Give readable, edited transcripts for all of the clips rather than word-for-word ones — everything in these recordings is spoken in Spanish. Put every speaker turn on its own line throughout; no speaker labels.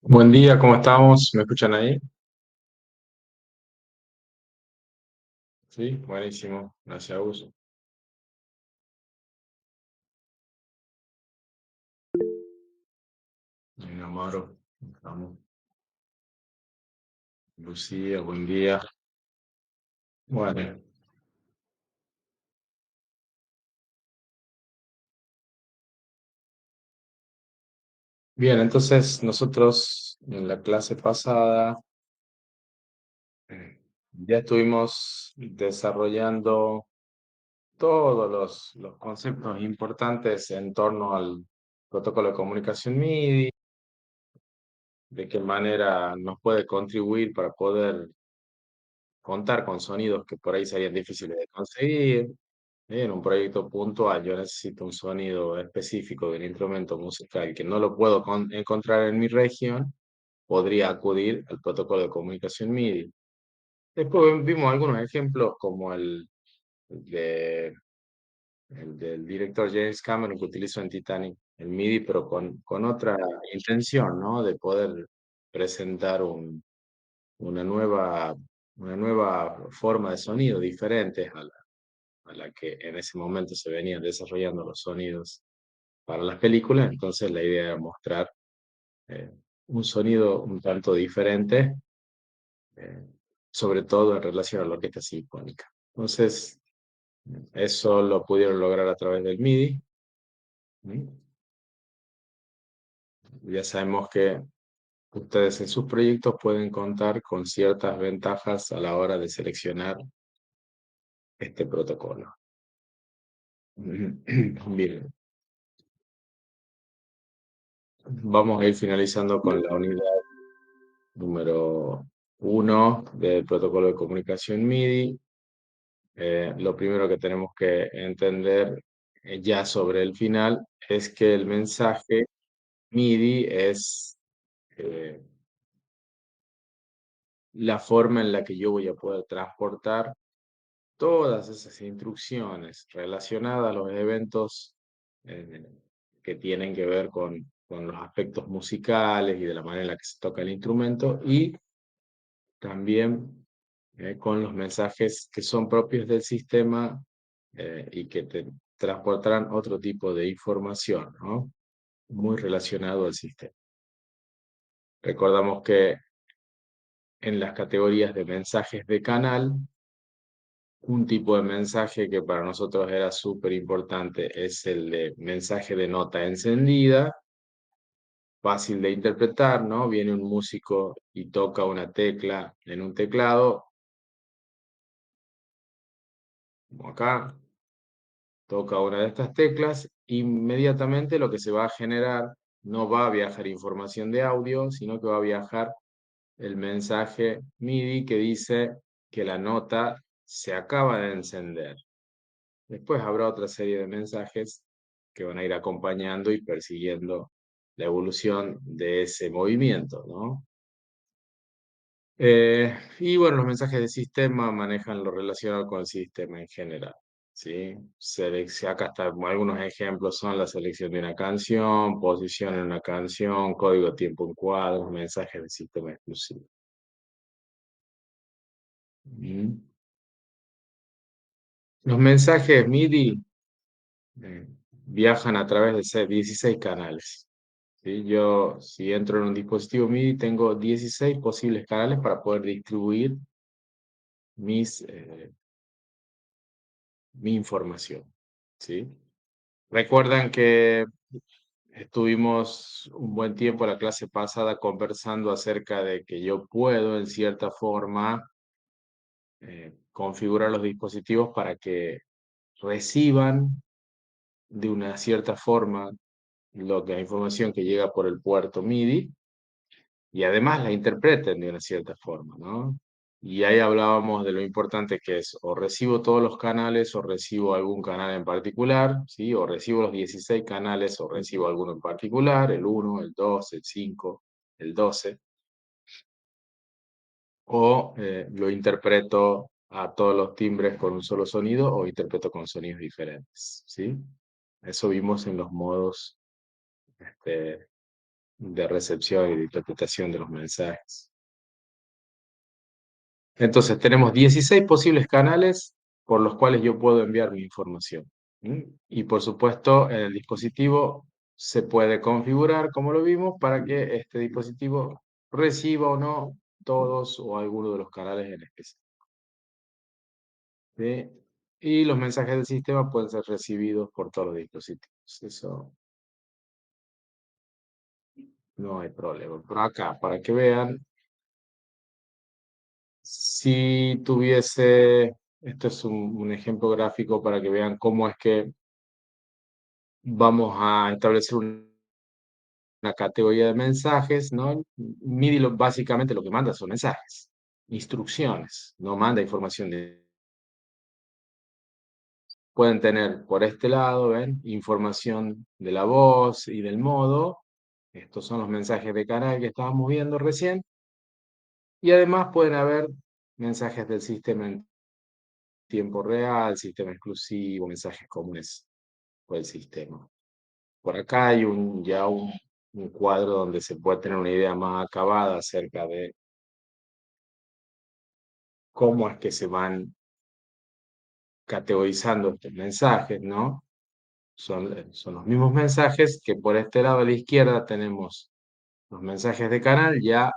Buen día, ¿cómo estamos? ¿Me escuchan ahí? Sí, buenísimo. Gracias, Gus. Bien, Amaro. Estamos. Lucía, buen día. Bueno, bien, entonces nosotros en la clase pasada ya estuvimos desarrollando todos los conceptos importantes en torno al protocolo de comunicación MIDI, de qué manera nos puede contribuir para poder contar con sonidos que por ahí serían difíciles de conseguir. En un proyecto puntual, yo necesito un sonido específico de un instrumento musical que no lo puedo encontrar en mi región, podría acudir al protocolo de comunicación MIDI. Después vimos algunos ejemplos como de, el del director James Cameron que utilizó en Titanic el MIDI, pero con otra intención, ¿no? De poder presentar una una nueva forma de sonido diferente a la que en ese momento se venían desarrollando los sonidos para las películas. Entonces la idea era mostrar eh, un sonido un tanto diferente, eh, sobre todo en relación a la orquesta sinfónica. Entonces, eso lo pudieron lograr a través del MIDI. ¿Mm? Ya sabemos que ustedes en sus proyectos pueden contar con ciertas ventajas a la hora de seleccionar este protocolo. Bien, vamos a ir finalizando con la unidad número uno del protocolo de comunicación MIDI. Lo primero que tenemos que entender ya sobre el final es que el mensaje MIDI es eh, la forma en la que yo voy a poder transportar todas esas instrucciones relacionadas a los eventos eh, que tienen que ver con los aspectos musicales y de la manera en la que se toca el instrumento y también con los mensajes que son propios del sistema y que te transportarán otro tipo de información, ¿no? Muy relacionado al sistema. Recordamos que en las categorías de mensajes de canal, un tipo de mensaje que para nosotros era súper importante es el de mensaje de nota encendida, fácil de interpretar, ¿no? Viene un músico y toca una tecla en un teclado, como acá, toca una de estas teclas, inmediatamente lo que se va a generar no va a viajar información de audio, sino que va a viajar el mensaje MIDI que dice que la nota se acaba de encender. Después habrá otra serie de mensajes que van a ir acompañando y persiguiendo la evolución de ese movimiento, ¿no? Y bueno, los mensajes de sistema manejan lo relacionado con el sistema en general, ¿sí? Acá están algunos ejemplos, son la selección de una canción, posición en una canción, código tiempo en cuadros, mensajes de sistema exclusivo. Mm. Los mensajes MIDI viajan a través de 16 canales. ¿Sí? Yo, si entro en un dispositivo MIDI, tengo 16 posibles canales para poder distribuir mi información. ¿Sí? Recuerdan que estuvimos un buen tiempo la clase pasada conversando acerca de que yo puedo, en cierta forma, configurar los dispositivos para que reciban de una cierta forma la información que llega por el puerto MIDI y además la interpreten de una cierta forma, ¿no? Y ahí hablábamos de lo importante que es o recibo todos los canales o recibo algún canal en particular, ¿sí? O recibo los 16 canales o recibo alguno en particular, el uno, el 2, el 5, el 12, o lo interpreto a todos los timbres con un solo sonido o interpreto con sonidos diferentes, ¿sí? Eso vimos en los modos este, de recepción y de interpretación de los mensajes. Entonces, tenemos 16 posibles canales por los cuales yo puedo enviar mi información. ¿Mm? Y por supuesto, en el dispositivo se puede configurar, como lo vimos, para que este dispositivo reciba o no todos o alguno de los canales en especial. ¿Sí? Y los mensajes del sistema pueden ser recibidos por todos los dispositivos. Eso no hay problema. Por acá, para que vean, si tuviese, esto es un ejemplo gráfico para que vean cómo es que vamos a establecer una categoría de mensajes, ¿no? MIDI básicamente lo que manda son mensajes, instrucciones, no manda información de... Pueden tener por este lado, ¿ven? Información de la voz y del modo. Estos son los mensajes de canal que estábamos viendo recién. Y además pueden haber mensajes del sistema en tiempo real, sistema exclusivo, mensajes comunes por el sistema. Por acá hay un cuadro donde se puede tener una idea más acabada acerca de cómo es que se van categorizando estos mensajes, ¿no? Son los mismos mensajes que por este lado a la izquierda tenemos los mensajes de canal ya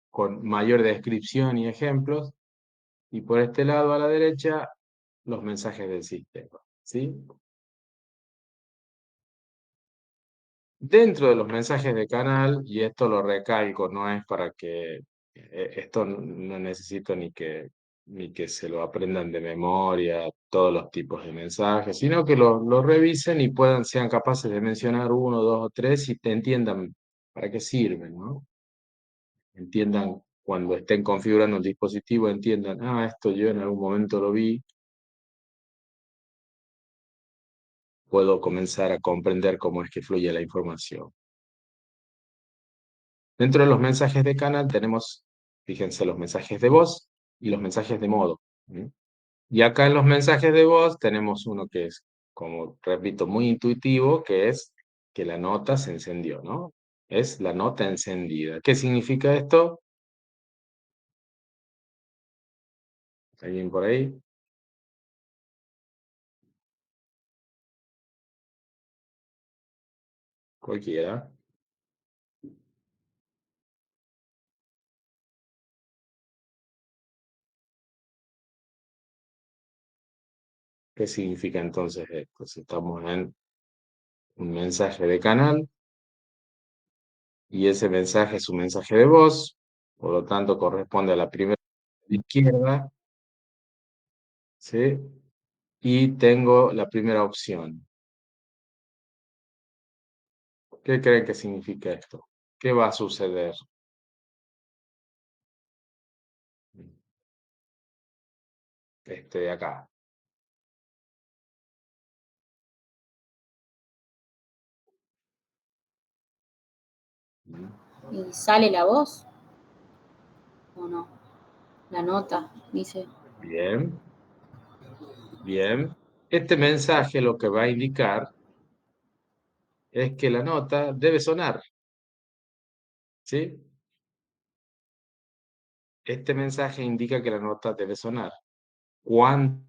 con mayor descripción y ejemplos, y por este lado a la derecha los mensajes del sistema, ¿sí? Dentro de los mensajes de canal, y esto lo recalco, no es para que esto no necesito ni que se lo aprendan de memoria, todos los tipos de mensajes, sino que lo revisen y sean capaces de mencionar uno, dos o tres y te entiendan para qué sirven, ¿no? Entiendan cuando estén configurando el dispositivo, entiendan, esto yo en algún momento lo vi, puedo comenzar a comprender cómo es que fluye la información. Dentro de los mensajes de canal tenemos, fíjense, los mensajes de voz y los mensajes de modo. ¿Mm? Y acá en los mensajes de voz tenemos uno que es, como repito, muy intuitivo, que es que la nota se encendió, ¿no? Es la nota encendida. ¿Qué significa esto? ¿Alguien por ahí? Cualquiera. ¿Qué significa entonces esto? Si estamos en un mensaje de canal y ese mensaje es un mensaje de voz, por lo tanto corresponde a la primera de la izquierda, ¿sí? Y tengo la primera opción. ¿Qué creen que significa esto? ¿Qué va a suceder? Este de acá.
¿Y sale la voz o no? La nota, dice.
Bien, bien. Este mensaje lo que va a indicar es que la nota debe sonar, ¿sí? Este mensaje indica que la nota debe sonar. ¿Cuándo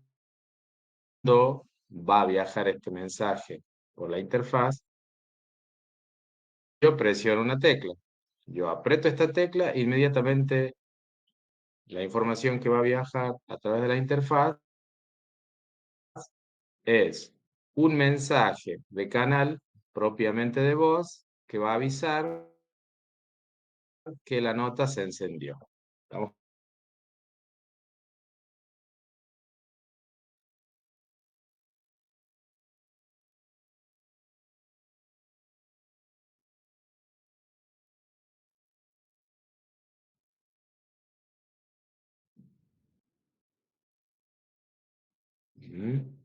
va a viajar este mensaje por la interfaz? Yo presiono una tecla. Yo aprieto esta tecla, inmediatamente la información que va a viajar a través de la interfaz es un mensaje de canal propiamente de voz que va a avisar que la nota se encendió. ¿Estamos? Ujú.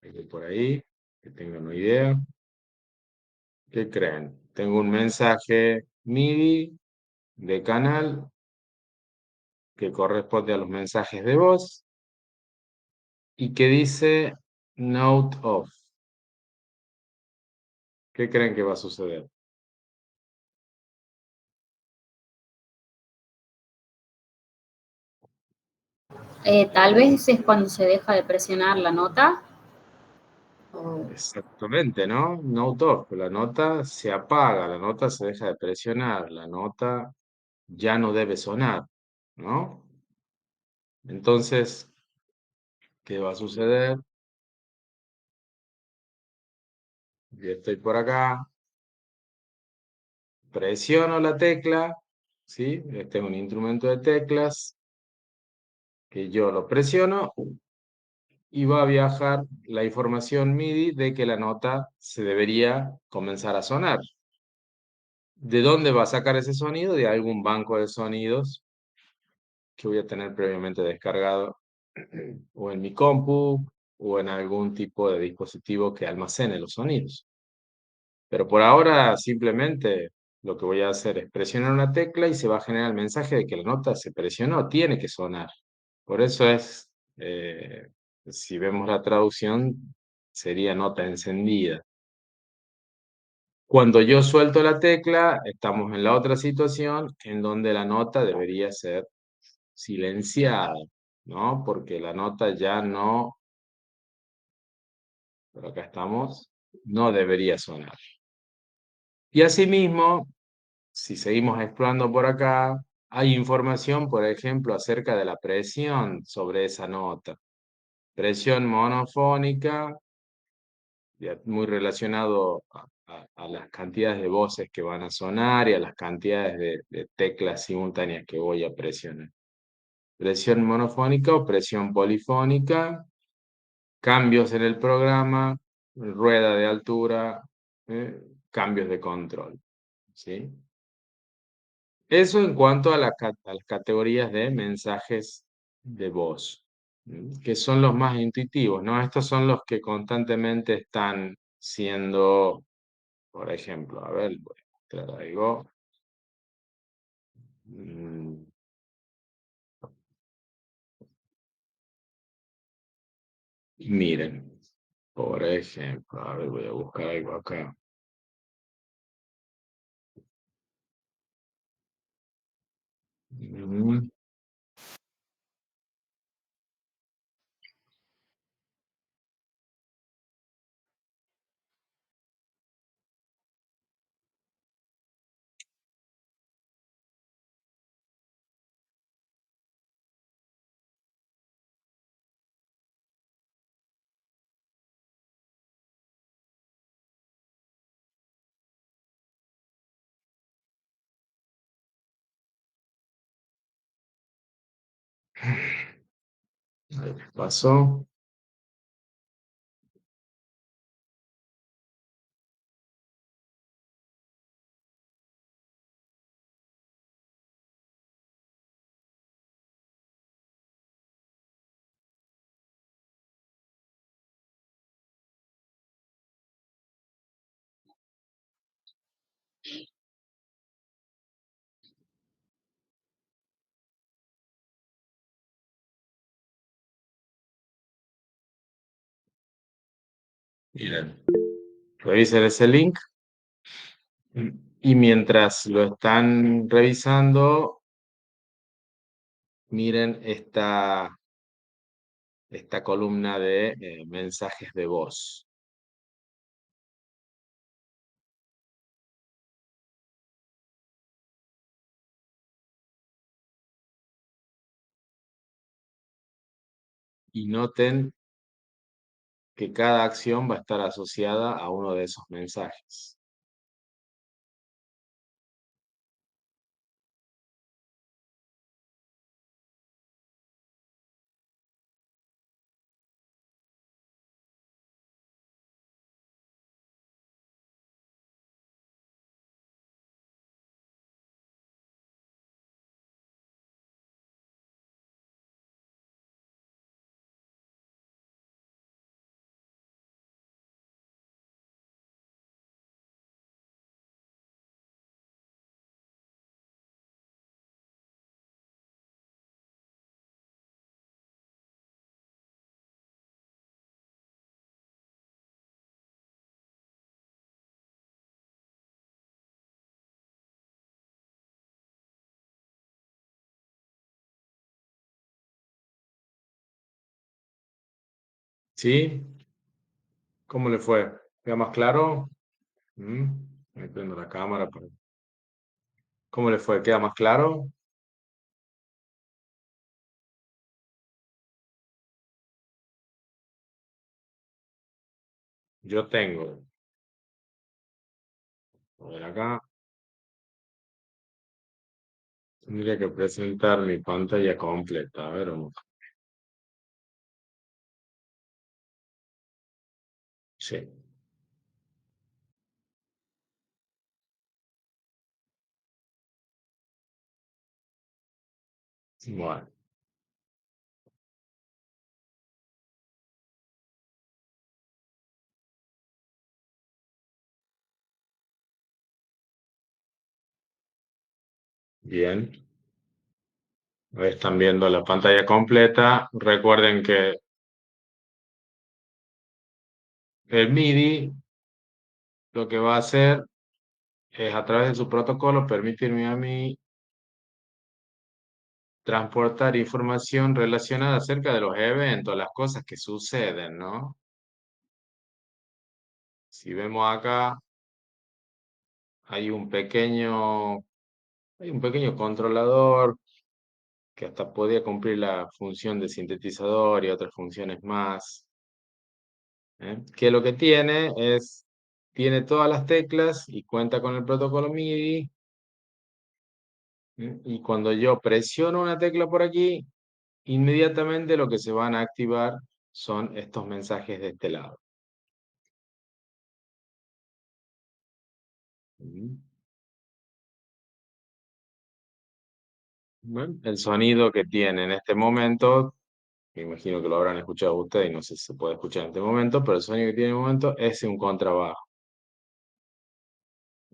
Hay por ahí, que tengan una idea. ¿Qué creen? Tengo un mensaje MIDI de canal que corresponde a los mensajes de voz y que dice Note Off. ¿Qué creen que va a suceder?
Tal vez es cuando se deja de presionar la nota. O-
Exactamente, ¿no? Note Off. La nota se apaga, la nota se deja de presionar, la nota ya no debe sonar, ¿no? Entonces, ¿qué va a suceder? Yo estoy por acá, presiono la tecla, ¿sí? Este es un instrumento de teclas que yo lo presiono y va a viajar la información MIDI de que la nota se debería comenzar a sonar. ¿De dónde va a sacar ese sonido? De algún banco de sonidos que voy a tener previamente descargado o en mi compu o en algún tipo de dispositivo que almacene los sonidos. Pero por ahora simplemente lo que voy a hacer es presionar una tecla y se va a generar el mensaje de que la nota se presionó, tiene que sonar. Por eso es, si vemos la traducción, sería nota encendida. Cuando yo suelto la tecla, estamos en la otra situación en donde la nota debería ser silenciada, ¿no? Porque la nota ya no, por acá estamos, no debería sonar. Y asimismo, si seguimos explorando por acá, hay información, por ejemplo, acerca de la presión sobre esa nota. Presión monofónica, ya muy relacionado a las cantidades de voces que van a sonar y a las cantidades de teclas simultáneas que voy a presionar. Presión monofónica o presión polifónica, cambios en el programa, rueda de altura, cambios de control, ¿sí? Eso en cuanto a, a las categorías de mensajes de voz, que son los más intuitivos, ¿no? Estos son los que constantemente están siendo, por ejemplo, a ver, voy a mostrar algo. Mm, Miren, por ejemplo, a ver, voy a buscar algo acá. Mm, Ahí pasó. Miren, revisen ese link. Y mientras lo están revisando, miren esta columna de mensajes de voz. Y noten que cada acción va a estar asociada a uno de esos mensajes. ¿Sí? ¿Cómo le fue? ¿Queda más claro? Mm, Ahí prendo la cámara. ¿Cómo le fue? ¿Queda más claro? Yo tengo, a ver acá, tendría que presentar mi pantalla completa. A ver, sí, bueno, bien. Están viendo la pantalla completa. Recuerden que el MIDI lo que va a hacer es a través de su protocolo permitirme a mí transportar información relacionada acerca de los eventos, las cosas que suceden, ¿no? Si vemos acá, hay un pequeño, hay un pequeño controlador que hasta podía cumplir la función de sintetizador y otras funciones más, ¿eh? Que lo que tiene es, tiene todas las teclas y cuenta con el protocolo MIDI, ¿eh? Y cuando yo presiono una tecla por aquí, inmediatamente lo que se van a activar son estos mensajes de este lado. ¿Mm? Bueno, el sonido que tiene en este momento, me imagino que lo habrán escuchado ustedes y no sé si se puede escuchar en este momento, pero el sonido que tiene en el momento es un contrabajo.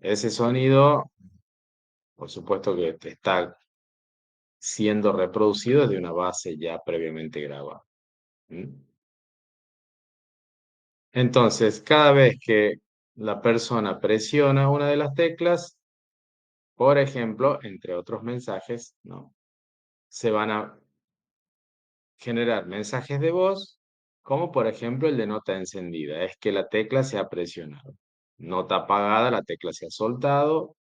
Ese sonido, por supuesto que está siendo reproducido de una base ya previamente grabada. ¿Mm? Entonces, cada vez que la persona presiona una de las teclas, por ejemplo, entre otros mensajes, ¿no? Se van a generar mensajes de voz, como por ejemplo el de nota encendida, es que la tecla se ha presionado. Nota apagada, la tecla se ha soltado.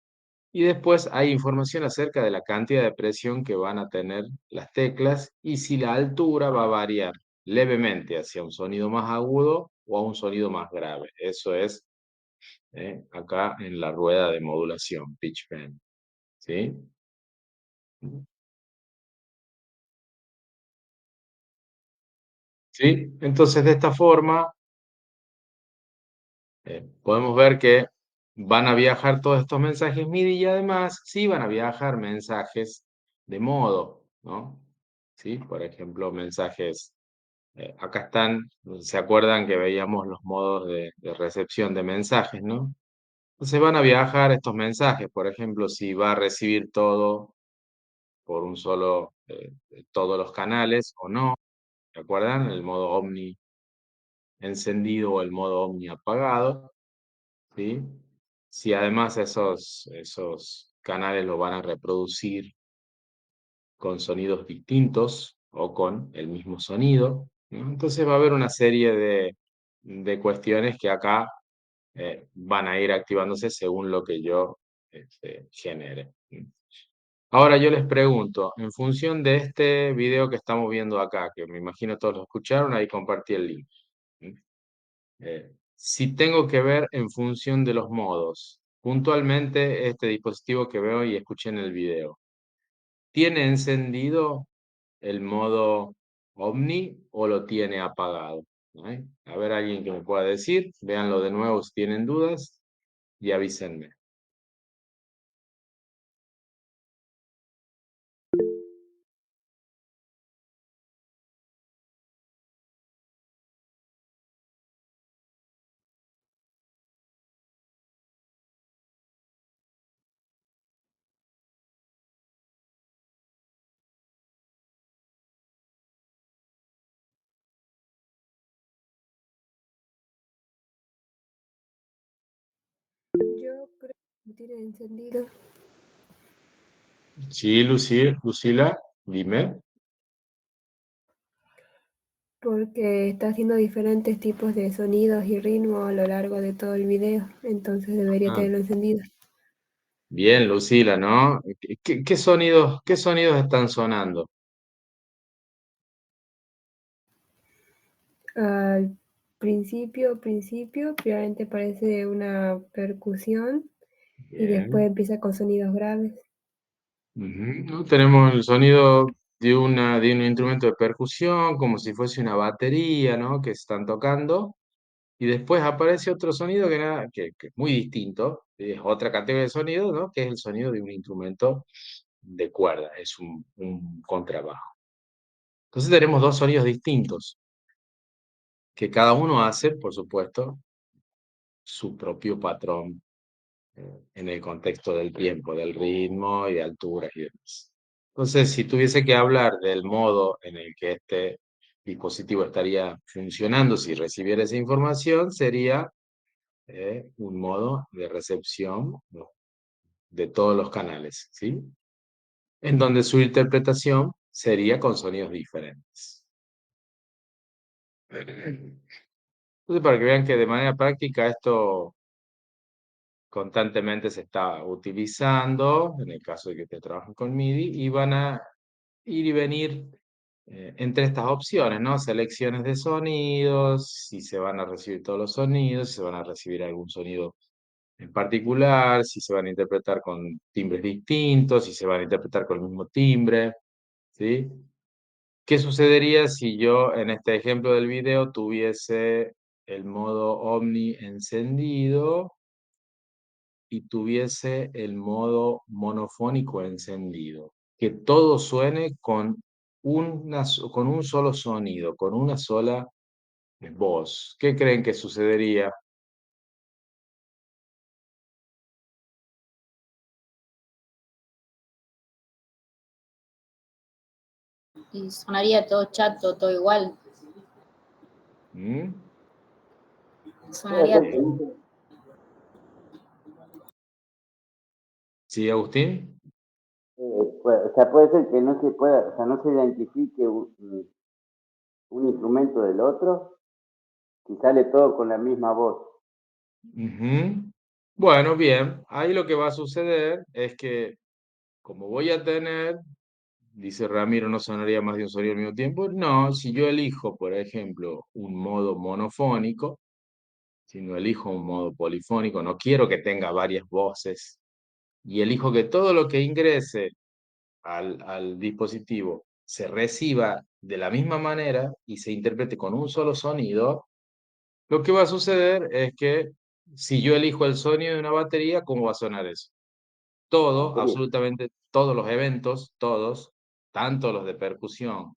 Y después hay información acerca de la cantidad de presión que van a tener las teclas y si la altura va a variar levemente hacia un sonido más agudo o a un sonido más grave. Eso es acá en la rueda de modulación, pitch bend. ¿Sí? ¿Sí? Entonces, de esta forma, podemos ver que van a viajar todos estos mensajes MIDI y además sí van a viajar mensajes de modo, ¿no? ¿Sí? Por ejemplo, mensajes, acá están, ¿se acuerdan que veíamos los modos de recepción de mensajes, ¿no? Entonces van a viajar estos mensajes, por ejemplo, si va a recibir todo por un solo, todos los canales o no, ¿se acuerdan? El modo Omni encendido o el modo Omni apagado, ¿sí? Si además esos canales lo van a reproducir con sonidos distintos o con el mismo sonido, ¿no? Entonces va a haber una serie de cuestiones que acá van a ir activándose según lo que yo genere. Ahora yo les pregunto, en función de este video que estamos viendo acá, que me imagino todos lo escucharon, ahí compartí el link. Si tengo que ver en función de los modos, puntualmente este dispositivo que veo y escuché en el video, ¿tiene encendido el modo Omni o lo tiene apagado? A ver, alguien que me pueda decir, véanlo de nuevo si tienen dudas y avísenme.
Yo creo que tiene encendido.
Sí, Lucila, dime.
porque está haciendo diferentes tipos de sonidos y ritmos a lo largo de todo el video, entonces debería
Ah,
tenerlo encendido.
bien, Lucila, ¿no? Qué sonidos están sonando?
Al principio, primeramente parece una percusión y después
Bien.
empieza con sonidos graves.
Ujú, ¿no? Tenemos el sonido de un instrumento de percusión, como si fuese una batería, ¿no? Que están tocando. Y después aparece otro sonido que es muy distinto, es otra categoría de sonido, ¿no? Que es el sonido de un instrumento de cuerda, es un contrabajo. Entonces tenemos dos sonidos distintos, que cada uno hace, por supuesto, su propio patrón en el contexto del tiempo, del ritmo y de alturas y demás. Entonces, si tuviese que hablar del modo en el que este dispositivo estaría funcionando si recibiera esa información, sería un modo de recepción, ¿no? De todos los canales, ¿sí? En donde su interpretación sería con sonidos diferentes. Entonces, para que vean que de manera práctica esto constantemente se está utilizando, en el caso de que te trabajen con MIDI, y van a ir y venir entre estas opciones, ¿no? Selecciones de sonidos, si se van a recibir todos los sonidos, si se van a recibir algún sonido en particular, si se van a interpretar con timbres distintos, si se van a interpretar con el mismo timbre, ¿sí? ¿Qué sucedería si yo en este ejemplo del video tuviese el modo Omni encendido y tuviese el modo monofónico encendido? Que todo suene con un solo sonido, con una sola voz. ¿Qué creen que sucedería?
Y sonaría todo chato, todo igual.
¿Mm?
Puede
Sonaría
ser que
Bien. ¿Sí, Agustín?
o sea, puede ser que no se pueda, o sea, no se identifique un instrumento del otro y sale todo con la misma voz.
Ujú. Bueno, bien, ahí lo que va a suceder es que como voy a tener, dice Ramiro, no sonaría más de un sonido al mismo tiempo. No, si yo elijo, por ejemplo, un modo monofónico, si no elijo un modo polifónico, no quiero que tenga varias voces y elijo que todo lo que ingrese al dispositivo se reciba de la misma manera y se interprete con un solo sonido, lo que va a suceder es que si yo elijo el sonido de una batería, ¿cómo va a sonar eso?
La
Todo,
batería.
absolutamente todos los eventos, todos, tanto los de percusión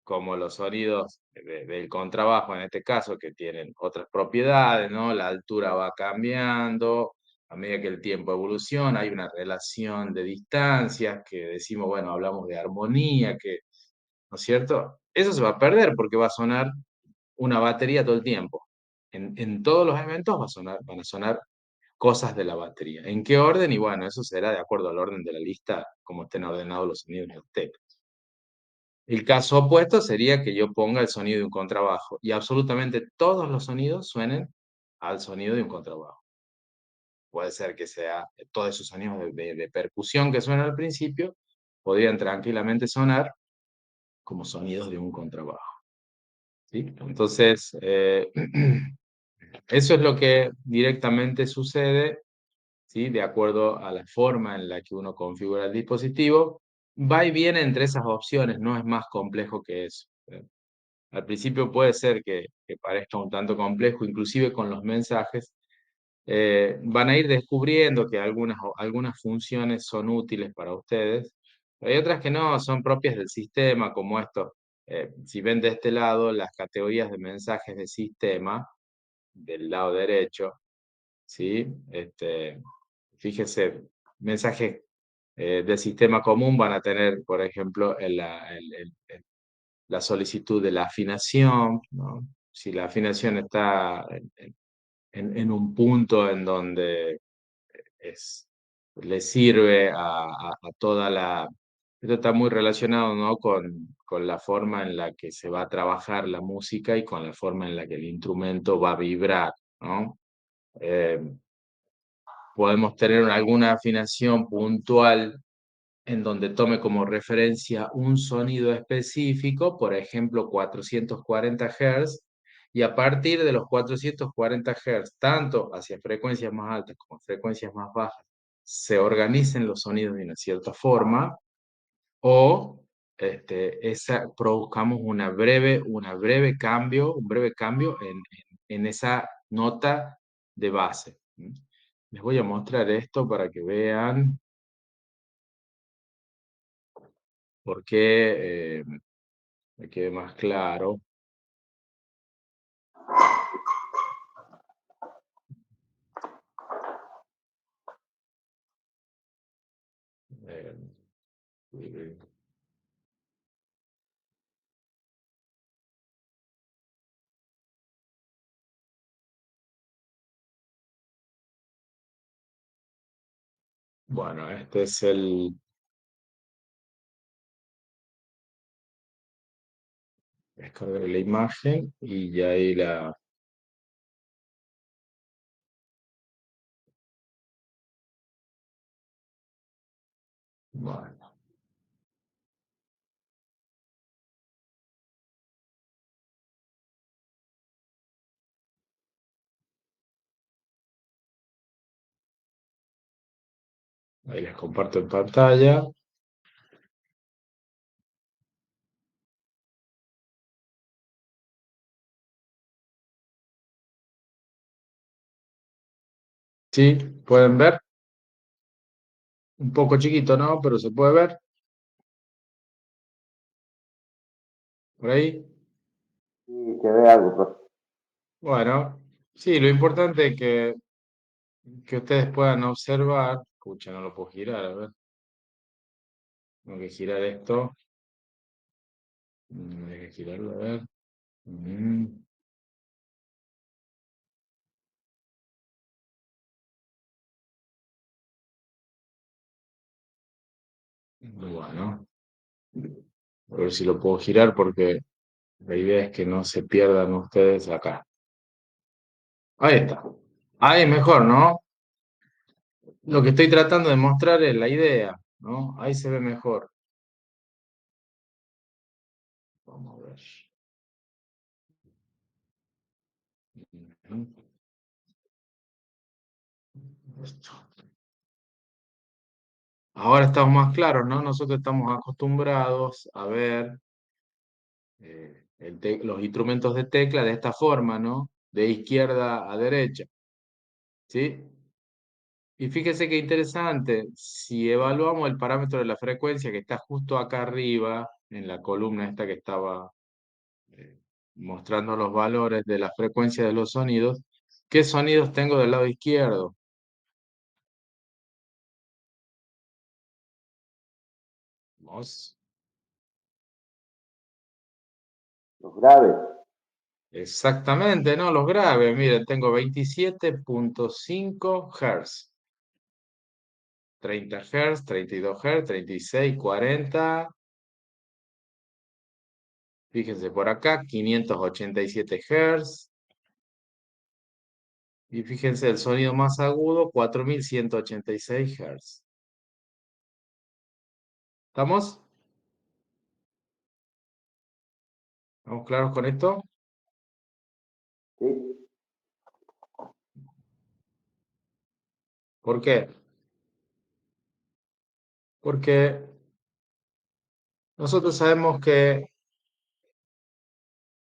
como los sonidos del contrabajo en este caso, que tienen otras propiedades, ¿no? La altura va cambiando, a medida que el tiempo evoluciona, hay una relación de distancias que decimos, bueno, hablamos de armonía, que, ¿no es cierto? Eso se va a perder porque va a sonar una batería todo el tiempo. En todos los eventos van a sonar cosas de la batería. ¿En qué orden? Y bueno, eso será de acuerdo al orden de la lista, como estén ordenados los sonidos en los teclas. El caso opuesto sería que yo ponga el sonido de un contrabajo y absolutamente todos los sonidos suenen al sonido de un contrabajo. Puede ser que sea todos esos sonidos de percusión que suenan al principio, podrían tranquilamente sonar como sonidos de un contrabajo. ¿Sí? Entonces, eso es lo que directamente sucede, ¿sí? De acuerdo a la forma en la que uno configura el dispositivo. Va y viene entre esas opciones, no es más complejo que eso. Al principio puede ser que parezca un tanto complejo, inclusive con los mensajes. Van a ir descubriendo que algunas funciones son útiles para ustedes. Hay otras que no, son propias del sistema, como esto. Si ven de este lado, las categorías de mensajes de sistema, del lado derecho, ¿sí? Fíjese, mensajes del sistema común van a tener, por ejemplo, la solicitud de la afinación, ¿no? Si la afinación está en un punto en donde le sirve a toda Esto está muy relacionado, ¿no? con la forma en la que se va a trabajar la música y con la forma en la que el instrumento va a vibrar, ¿no? Eh, Podemos tener alguna afinación puntual en donde tome como referencia un sonido específico, por ejemplo 440 Hz, y a partir de los 440 Hz, tanto hacia frecuencias más altas como frecuencias más bajas, se organicen los sonidos de una cierta forma, o produzcamos un breve cambio en esa nota de base. Les voy a mostrar esto para que vean por qué me quede más claro. Eh, Bueno, este es descargar la imagen y ya ahí bueno, ahí les comparto en pantalla. ¿Sí? ¿Pueden ver? Un poco chiquito, ¿no? Pero se puede ver por ahí.
Sí, se ve algo, profe.
Bueno, sí, lo importante es que ustedes puedan observar. Escucha, no lo puedo girar, a ver. Tengo que girar esto. Hay que girarlo, a ver. Mm, Bueno, a ver si lo puedo girar porque la idea es que no se pierdan ustedes acá. Ahí está. Ahí mejor, ¿no? Lo que estoy tratando de mostrar es la idea, ¿no? Ahí se ve mejor. Vamos a ver. Ujú. Esto. Ahora estamos más claros, ¿no? Nosotros estamos acostumbrados a ver los instrumentos de tecla de esta forma, ¿no? De izquierda a derecha, ¿sí? Y fíjese qué interesante, si evaluamos el parámetro de la frecuencia que está justo acá arriba, en la columna esta que estaba eh, mostrando los valores de la frecuencia de los sonidos, ¿qué sonidos tengo del lado izquierdo? Vamos.
Los graves.
Exactamente, ¿no? Los graves, miren, tengo 27.5 Hz, 30 Hz, 32 Hz, 36, 40. Fíjense por acá, 587 Hz. Y fíjense el sonido más agudo, 4186 Hz. ¿Estamos? ¿Estamos claros con esto?
Sí,
¿Por qué? Porque nosotros sabemos que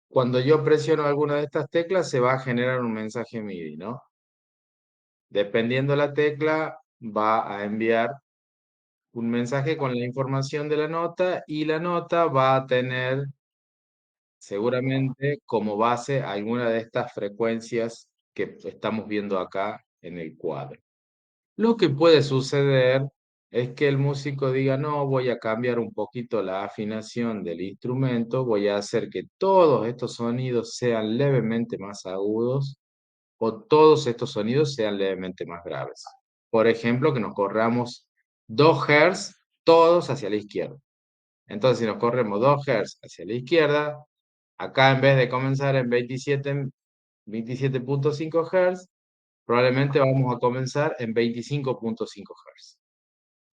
cuando yo presiono alguna de estas teclas se va a generar un mensaje MIDI, ¿no? Dependiendo la tecla, va a enviar un mensaje con la información de la nota y la nota va a tener seguramente como base alguna de estas frecuencias que estamos viendo acá en el cuadro. Lo que puede suceder es que el músico diga, no, voy a cambiar un poquito la afinación del instrumento, voy a hacer que todos estos sonidos sean levemente más agudos o todos estos sonidos sean levemente más graves. Por ejemplo, que nos corramos 2 Hz todos hacia la izquierda. Entonces, si nos corremos 2 Hz hacia la izquierda, acá en vez de comenzar en 27.5 Hz, probablemente vamos a comenzar en 25.5 Hz.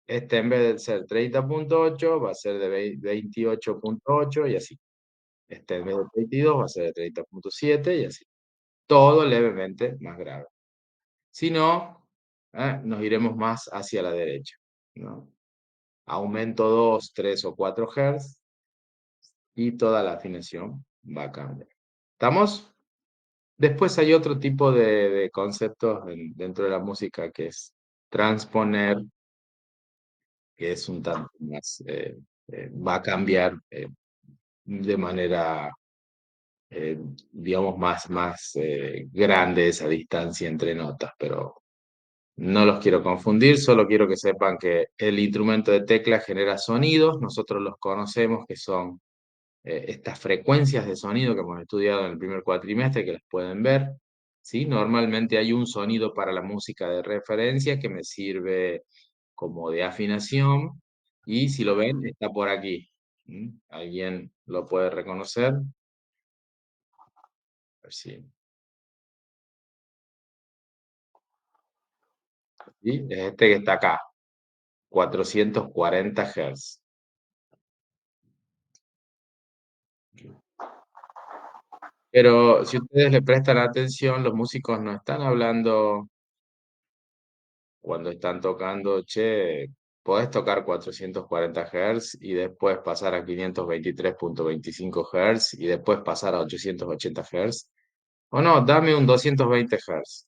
Este en vez de ser 30.8 va a ser de 28.8 y así. Este en vez de 32 va a ser de 30.7 y así. Todo levemente más grave. Si no, nos iremos más hacia la derecha, ¿no? Aumento 2, 3 o 4 Hz y toda la afinación va a cambiar. ¿Estamos? Después hay otro tipo de conceptos dentro de la música que es transponer, que es un tanto más, va a cambiar de manera, eh, digamos, más grande esa distancia entre notas, pero no los quiero confundir, solo quiero que sepan que el instrumento de tecla genera sonidos, nosotros los conocemos que son estas frecuencias de sonido que hemos estudiado en el primer cuatrimestre, que las pueden ver, ¿sí? Normalmente hay un sonido para la música de referencia que me sirve como de afinación, y si lo ven, está por aquí. ¿Mm? ¿Alguien lo puede reconocer? A ver si. ¿Sí? Es este que está acá, 440 Hz. Pero si ustedes le prestan atención, los músicos no están hablando cuando están tocando, che, podés tocar 440 Hz y después pasar a 523.25 Hz y después pasar a 880 Hz. O no, dame un 220 Hz.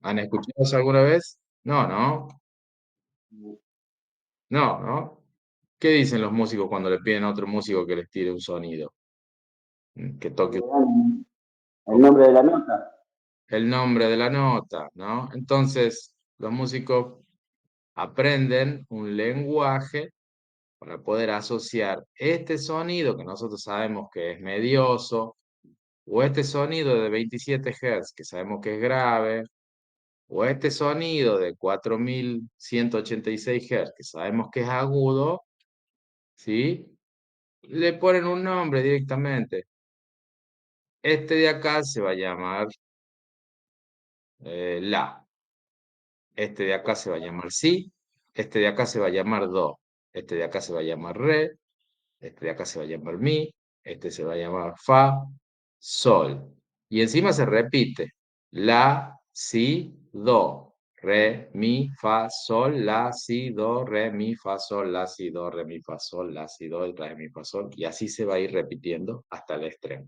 ¿Han escuchado eso alguna vez? No, no, no, no. ¿Qué dicen los músicos cuando le piden a otro músico que les tire un sonido? Que toque
El nombre de la nota.
el nombre de la nota, ¿no? Entonces, los músicos aprenden un lenguaje para poder asociar este sonido que nosotros sabemos que es medioso, o este sonido de 27 Hz que sabemos que es grave, o este sonido de 4186 Hz que sabemos que es agudo, ¿sí? Le ponen un nombre directamente. Este de acá se va a llamar La. Este de acá se va a llamar Si. Este de acá se va a llamar Do. Este de acá se va a llamar Re. Este de acá se va a llamar Mi, este se va a llamar Fa, Sol. Y encima se repite. La, Si, Do. Re, Mi, Fa, Sol, La, Si, Do, Re, Mi, Fa, Sol, La, Si, Do, Re, Mi, Fa, Sol, La, Si, Do, Re, Mi, Fa, Sol. Y así se va a ir repitiendo hasta el extremo.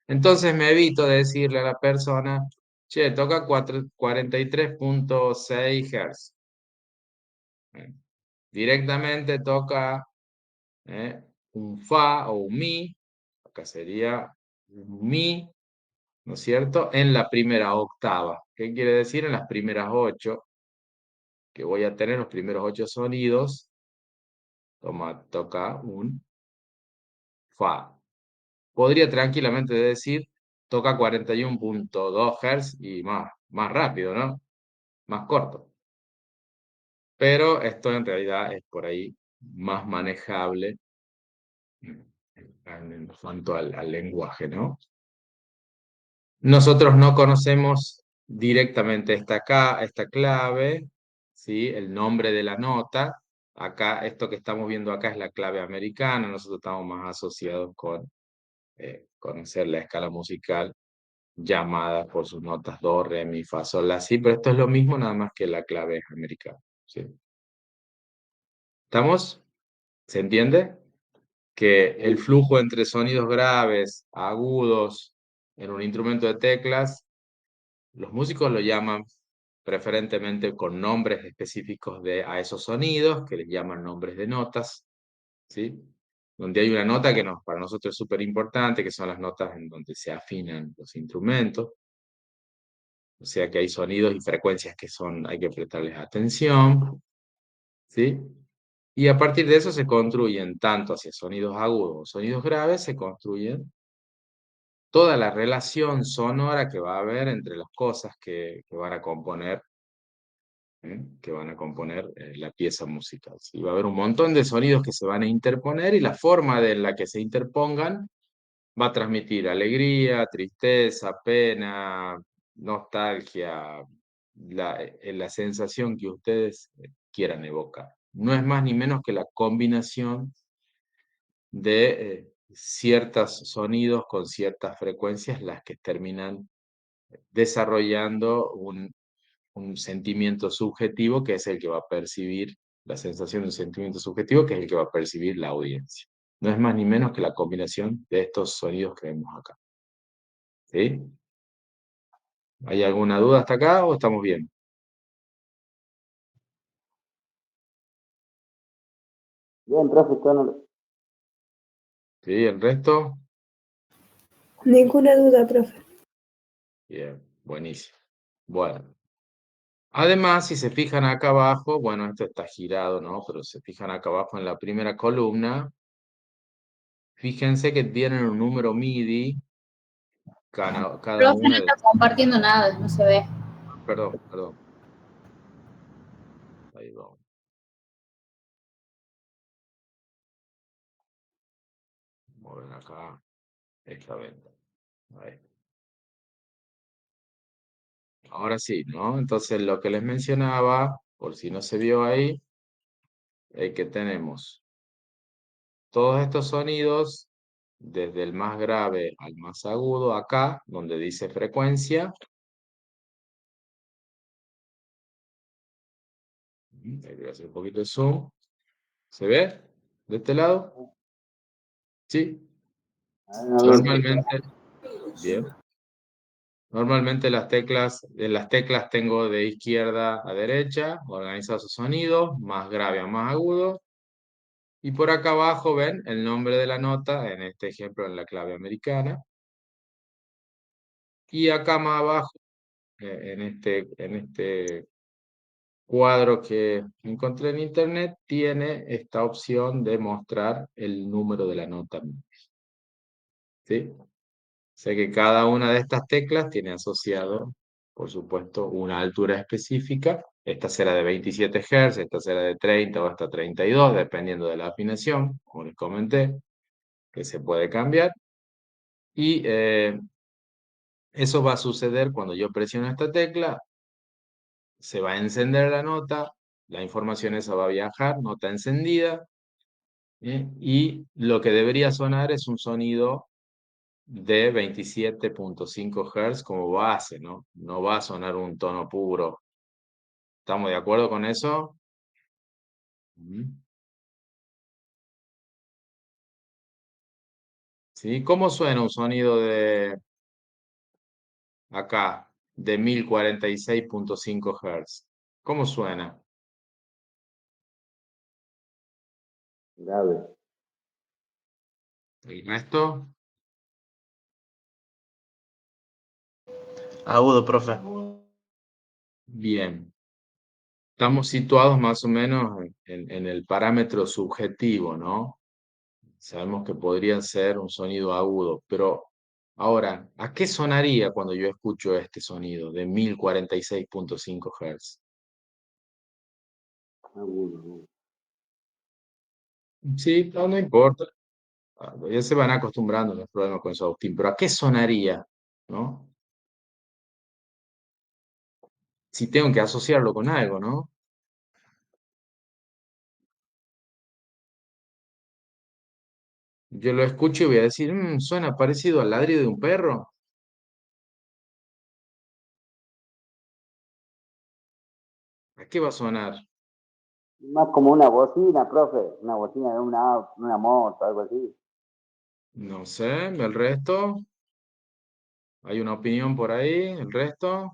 Entonces me evito de decirle a la persona, che, toca 43.6 Hz. Directamente toca un fa o un mi, acá sería un mi, ¿no es cierto? En la primera octava. ¿Qué quiere decir? En las primeras 8, que voy a tener los primeros 8 sonidos, toca un fa. Podría tranquilamente decir, toca 41.2 Hz y más rápido, ¿no? Más corto. Pero esto en realidad es por ahí más manejable en cuanto al lenguaje, ¿no? Nosotros no conocemos directamente esta clave, ¿sí? El nombre de la nota. Acá, esto que estamos viendo acá es la clave americana. Nosotros estamos más asociados con conocer la escala musical llamada por sus notas do, re, mi, fa, sol, la, si. Pero esto es lo mismo, nada más que la clave es americana, ¿sí? ¿Estamos? ¿Se entiende? Que el flujo entre sonidos graves, agudos, en un instrumento de teclas, los músicos lo llaman preferentemente con nombres específicos a esos sonidos, que les llaman nombres de notas, ¿sí? Donde hay una nota que para nosotros es súper importante, que son las notas en donde se afinan los instrumentos. O sea que hay sonidos y frecuencias que hay que prestarles atención, ¿sí? Y a partir de eso se construyen, tanto hacia sonidos agudos o sonidos graves, se construyen toda la relación sonora que va a haber entre las cosas que van a componer que van a componer la pieza musical. ¿Sí? Va a haber un montón de sonidos que se van a interponer y la forma en la que se interpongan va a transmitir alegría, tristeza, pena, nostalgia, la sensación que ustedes quieran evocar. No es más ni menos que la combinación de ciertos sonidos con ciertas frecuencias las que terminan desarrollando un sentimiento subjetivo que es el que va a percibir, la sensación de un sentimiento subjetivo que es el que va a percibir la audiencia. No es más ni menos que la combinación de estos sonidos que vemos acá. ¿Sí? ¿Hay alguna duda hasta acá o estamos bien?
Bien, profe,
¿Sí? ¿El resto?
Ninguna duda, profe.
Bien, buenísimo. Bueno, además, si se fijan acá abajo, bueno, esto está girado, ¿no? Pero se fijan acá abajo en la primera columna, fíjense que tienen un número MIDI, cada
Profe, no
una de...
está compartiendo nada, no se ve.
Perdón, perdón. Ahí vamos. Vamos a ver acá esta venta. Ahí. Ahora sí, ¿no? Entonces, lo que les mencionaba, por si no se vio ahí, es que tenemos todos estos sonidos, desde el más grave al más agudo, acá, donde dice frecuencia. Ahí voy a hacer un poquito de zoom. ¿Se ve? ¿De este lado? Sí.
no veo.
Normalmente, bien. Normalmente en las teclas tengo de izquierda a derecha, organizados sus sonidos, más grave a más agudo. Y por acá abajo ven el nombre de la nota, en este ejemplo en la clave americana. Y acá más abajo, en este cuadro que encontré en internet, tiene esta opción de mostrar el número de la nota. ¿Sí? Sé que cada una de estas teclas tiene asociado, por supuesto, una altura específica. Esta será de 27 Hz, esta será de 30 o hasta 32, dependiendo de la afinación, como les comenté, que se puede cambiar. Y eso va a suceder cuando yo presiono esta tecla, se va a encender la nota, la información esa va a viajar, nota encendida, y lo que debería sonar es un sonido de 27.5 Hz como base, ¿no? No va a sonar un tono puro. ¿Estamos de acuerdo con eso? Ujú. ¿Sí? ¿Cómo suena un sonido de acá, de 1046.5 Hz? ¿Cómo suena?
Grave.
¿El resto?
Agudo, profe.
Bien. Estamos situados más o menos en el parámetro subjetivo, ¿no? Sabemos que podría ser un sonido agudo, pero ahora, ¿a qué sonaría cuando yo escucho este sonido de 1046.5 Hz?
Agudo.
Sí, no, no importa. Ya se van acostumbrando los problemas con su Agustín, pero ¿a qué sonaría? ¿No? Si tengo que asociarlo con algo, ¿no? Yo lo escucho y voy a decir, suena parecido al ladrido de un perro. ¿A qué va a sonar?
Más como una bocina, profe. Una bocina de una moto, algo así.
No sé, el resto. ¿Hay una opinión por ahí? ¿El resto?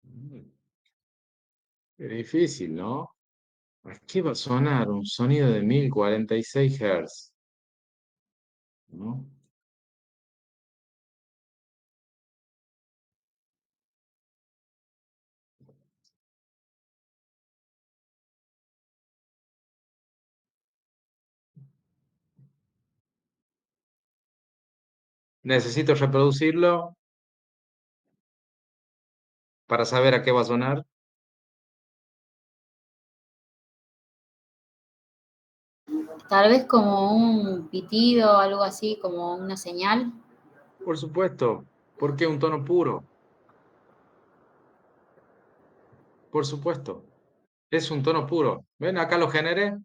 Mm, Es difícil, ¿no? ¿A qué va a sonar un sonido de 1046 Hz? ¿No? Necesito reproducirlo. para saber a qué va a sonar?
Tal vez como un pitido, algo así, como una señal.
Por supuesto. ¿Por qué un tono puro? Por supuesto. Es un tono puro. ¿Ven? Acá lo generé.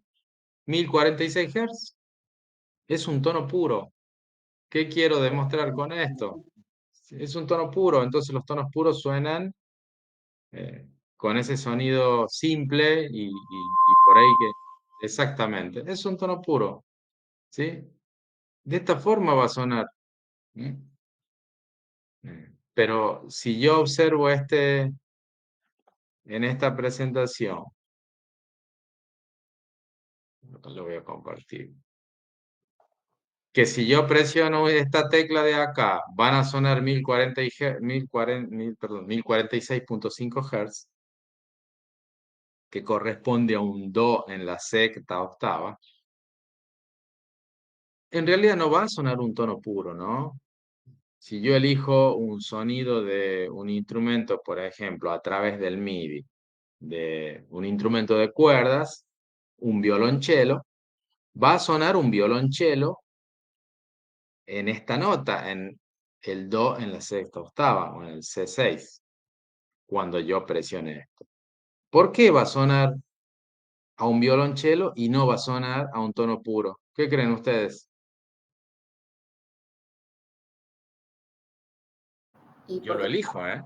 1046 Hz. Es un tono puro. ¿Qué quiero demostrar con esto? Es un tono puro, entonces los tonos puros suenan eh, con ese sonido simple y por ahí que... Exactamente, es un tono puro, ¿sí? De esta forma va a sonar. ¿Mm? Pero si yo observo en esta presentación, lo voy a compartir, que si yo presiono esta tecla de acá, van a sonar 1046.5 Hz, que corresponde a un do en la sexta octava. En realidad no va a sonar un tono puro, ¿no? Si yo elijo un sonido de un instrumento, por ejemplo, a través del MIDI, de un instrumento de cuerdas, un violonchelo, va a sonar un violonchelo en esta nota, en el do en la sexta octava o en el C6, cuando yo presione esto. ¿Por qué va a sonar a un violonchelo y no va a sonar a un tono puro? ¿Qué creen ustedes?
Y
Yo lo
porque,
elijo, ¿eh?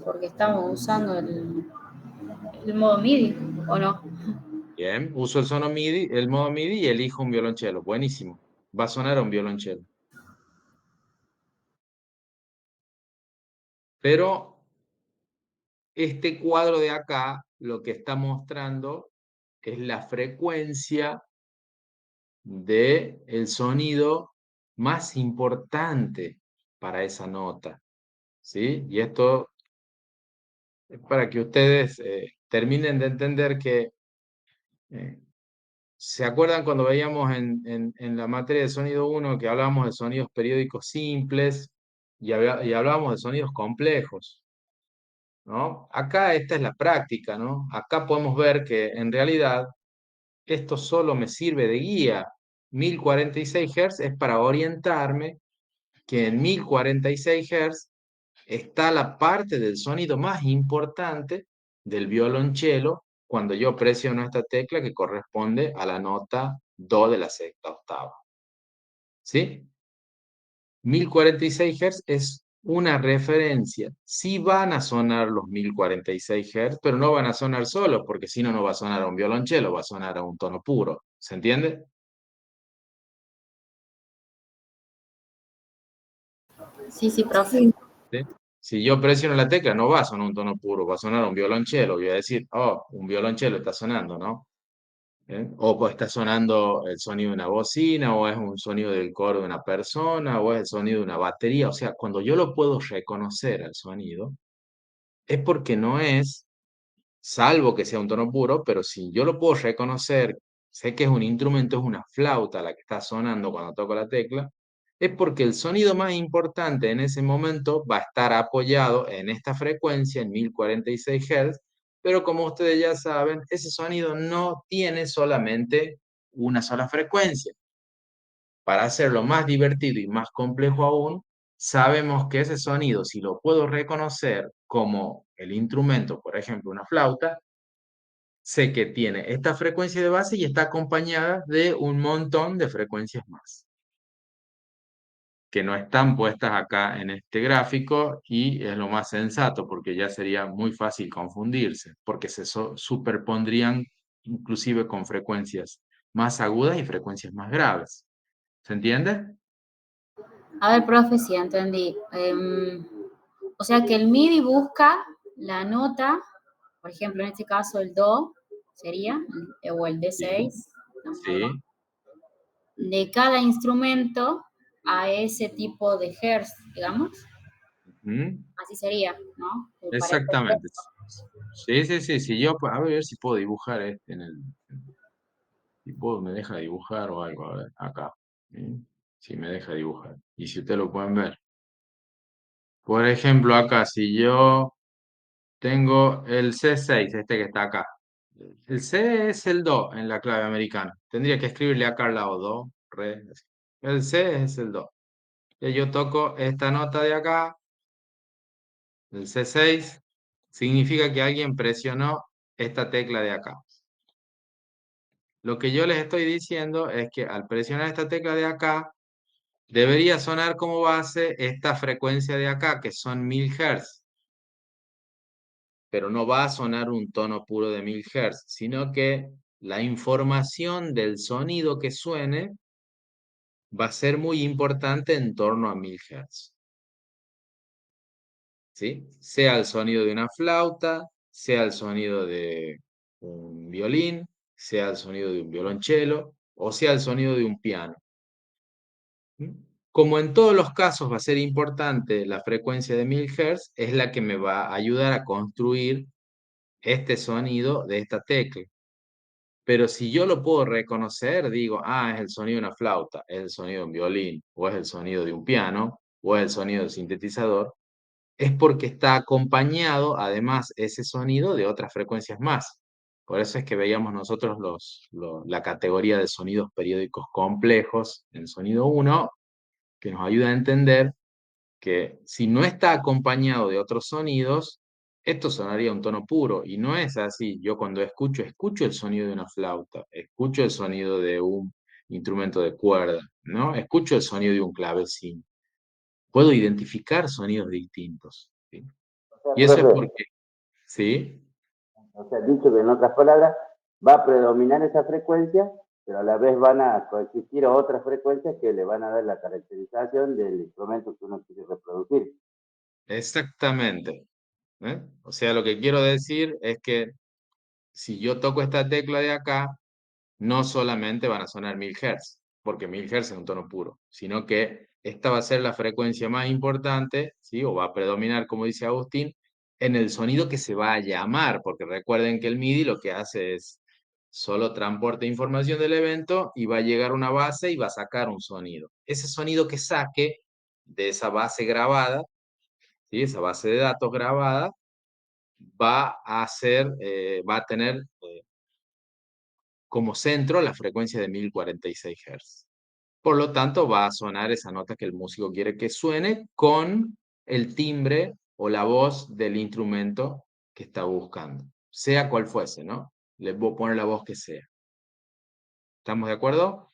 porque estamos usando el modo MIDI, ¿o no?
Bien, uso el modo MIDI y elijo un violonchelo. Buenísimo. Va a sonar a un violonchelo. Pero este cuadro de acá lo que está mostrando es la frecuencia del sonido más importante para esa nota, ¿sí? Y esto es para que ustedes terminen de entender que, eh, ¿se acuerdan cuando veíamos en la materia de sonido uno que hablábamos de sonidos periódicos simples y hablábamos de sonidos complejos? ¿No? Acá esta es la práctica, ¿no? Acá podemos ver que en realidad esto solo me sirve de guía. 1046 Hz es para orientarme que en 1046 Hz está la parte del sonido más importante del violonchelo cuando yo presiono esta tecla que corresponde a la nota do de la sexta octava. ¿Sí? 1046 Hz es una referencia. Sí van a sonar los 1046 Hz, pero no van a sonar solos, porque si no, no va a sonar a un violonchelo, va a sonar a un tono puro. ¿Se entiende?
Sí, sí, profe.
Sí,
¿Sí? Si yo presiono la tecla, no va a sonar un tono puro, va a sonar a un violonchelo. Voy a decir, oh, un violonchelo está sonando, ¿no? O pues está sonando el sonido de una bocina, o es un sonido del coro de una persona, o es el sonido de una batería. O sea, cuando yo lo puedo reconocer al sonido, es porque no es, salvo que sea un tono puro, pero si yo lo puedo reconocer, sé que es un instrumento, es una flauta la que está sonando cuando toco la tecla, es porque el sonido más importante en ese momento va a estar apoyado en esta frecuencia, en 1046 Hz, pero como ustedes ya saben, ese sonido no tiene solamente una sola frecuencia. Para hacerlo más divertido y más complejo aún, sabemos que ese sonido, si lo puedo reconocer como el instrumento, por ejemplo, una flauta, sé que tiene esta frecuencia de base y está acompañada de un montón de frecuencias más, que no están puestas acá en este gráfico y es lo más sensato porque ya sería muy fácil confundirse, porque se superpondrían inclusive con frecuencias más agudas y frecuencias más graves. ¿Se entiende?
A ver, profe, sí, entendí. O sea que el MIDI busca la nota, por ejemplo, en este caso el Do sería, o el
Sí,
D6,
sí.
de cada instrumento a ese tipo de hertz, digamos.
Ujú.
Así sería, ¿no? Para entender.
Exactamente. Sí, sí, sí, sí. Yo, a ver si puedo dibujar este en el... Si puedo, me deja dibujar o algo, a ver, acá. ¿Sí? Si me deja dibujar. Y si ustedes lo pueden ver. Por ejemplo, acá, si yo Tengo el C6, este que está acá. El C es el Do en la clave americana. Tendría que escribirle acá al lado, Do, Re. Así. El C es el Do. Y yo toco esta nota de acá, el C6, significa que alguien presionó esta tecla de acá. Lo que yo les estoy diciendo es que al presionar esta tecla de acá, debería sonar como base esta frecuencia de acá, que son 1000 Hz. Pero no va a sonar un tono puro de 1000 Hz, sino que la información del sonido que suene va a ser muy importante en torno a 1000 Hz. ¿Sí? Sea el sonido de una flauta, sea el sonido de un violín, sea el sonido de un violonchelo, o sea el sonido de un piano. ¿Mm? Como en todos los casos va a ser importante la frecuencia de 1000 Hz, es la que me va a ayudar a construir este sonido de esta tecla. Pero si yo lo puedo reconocer, digo, ah, es el sonido de una flauta, es el sonido de un violín, o es el sonido de un piano, o es el sonido del sintetizador, es porque está acompañado, además, ese sonido de otras frecuencias más. Por eso es que veíamos nosotros la categoría de sonidos periódicos complejos en sonido 1, que nos ayuda a entender que si no está acompañado de otros sonidos, esto sonaría un tono puro, y no es así. Yo cuando escucho el sonido de una flauta, escucho el sonido de un instrumento de cuerda, ¿no? Escucho el sonido de un clavecín. Puedo identificar sonidos distintos, ¿sí?
O sea,
Y eso es
profe,
porque, ¿sí?
o sea, dicho que en otras palabras, va a predominar esa frecuencia, pero a la vez van a coexistir otras frecuencias que le van a dar la caracterización del instrumento que uno quiere reproducir.
Exactamente. ¿Eh? O sea, lo que quiero decir es que si yo toco esta tecla de acá, no solamente van a sonar 1000 Hz, porque 1000 Hz es un tono puro, sino que esta va a ser la frecuencia más importante, ¿sí? O va a predominar, como dice Agustín, en el sonido que se va a llamar, porque recuerden que el MIDI lo que hace es solo transporte información del evento y va a llegar a una base y va a sacar un sonido. Ese sonido que saque de esa base grabada, ¿sí? Esa base de datos grabada, va a tener como centro la frecuencia de 1046 Hz. Por lo tanto, va a sonar esa nota que el músico quiere que suene con el timbre o la voz del instrumento que está buscando, sea cual fuese, ¿no? Le voy a poner la voz que sea. ¿Estamos de acuerdo?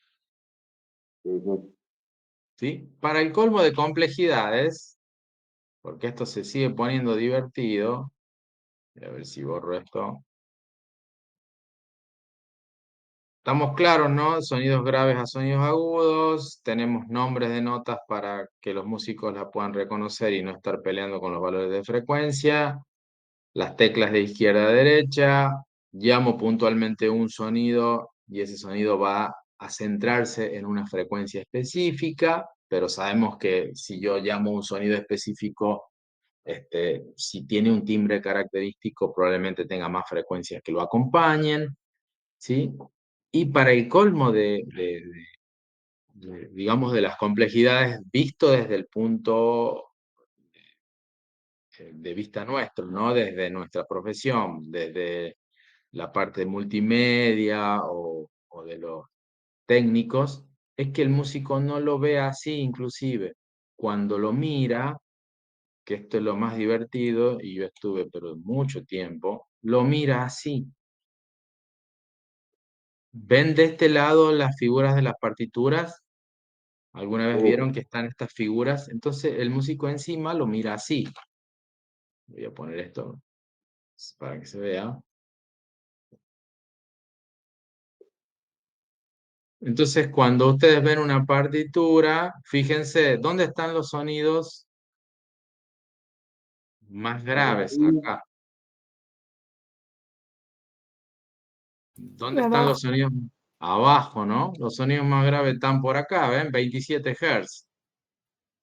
Sí, sí.
¿Sí? Para el colmo de complejidades, porque esto se sigue poniendo divertido, a ver si borro esto. Estamos claros, ¿no? Sonidos graves a sonidos agudos, tenemos nombres de notas para que los músicos la puedan reconocer y no estar peleando con los valores de frecuencia, las teclas de izquierda a derecha, llamo puntualmente un sonido y ese sonido va a centrarse en una frecuencia específica, pero sabemos que si yo llamo un sonido específico, si tiene un timbre característico, probablemente tenga más frecuencias que lo acompañen, ¿sí? Y para el colmo digamos, de las complejidades, visto desde el punto de vista nuestro, ¿no? Desde nuestra profesión, desde la parte de multimedia o de los técnicos, es que el músico no lo ve así, inclusive. Cuando lo mira, que esto es lo más divertido, y yo estuve, pero mucho tiempo, lo mira así. ¿Ven de este lado las figuras de las partituras? ¿Alguna vez vieron
Sí.
que están estas figuras? Entonces el músico encima lo mira así. Voy a poner esto para que se vea. Entonces cuando ustedes ven una partitura, fíjense, ¿dónde están los sonidos más graves acá? ¿Dónde están los
Abajo.
sonidos abajo, no? Los sonidos más graves están por acá, ¿ven? 27 Hz.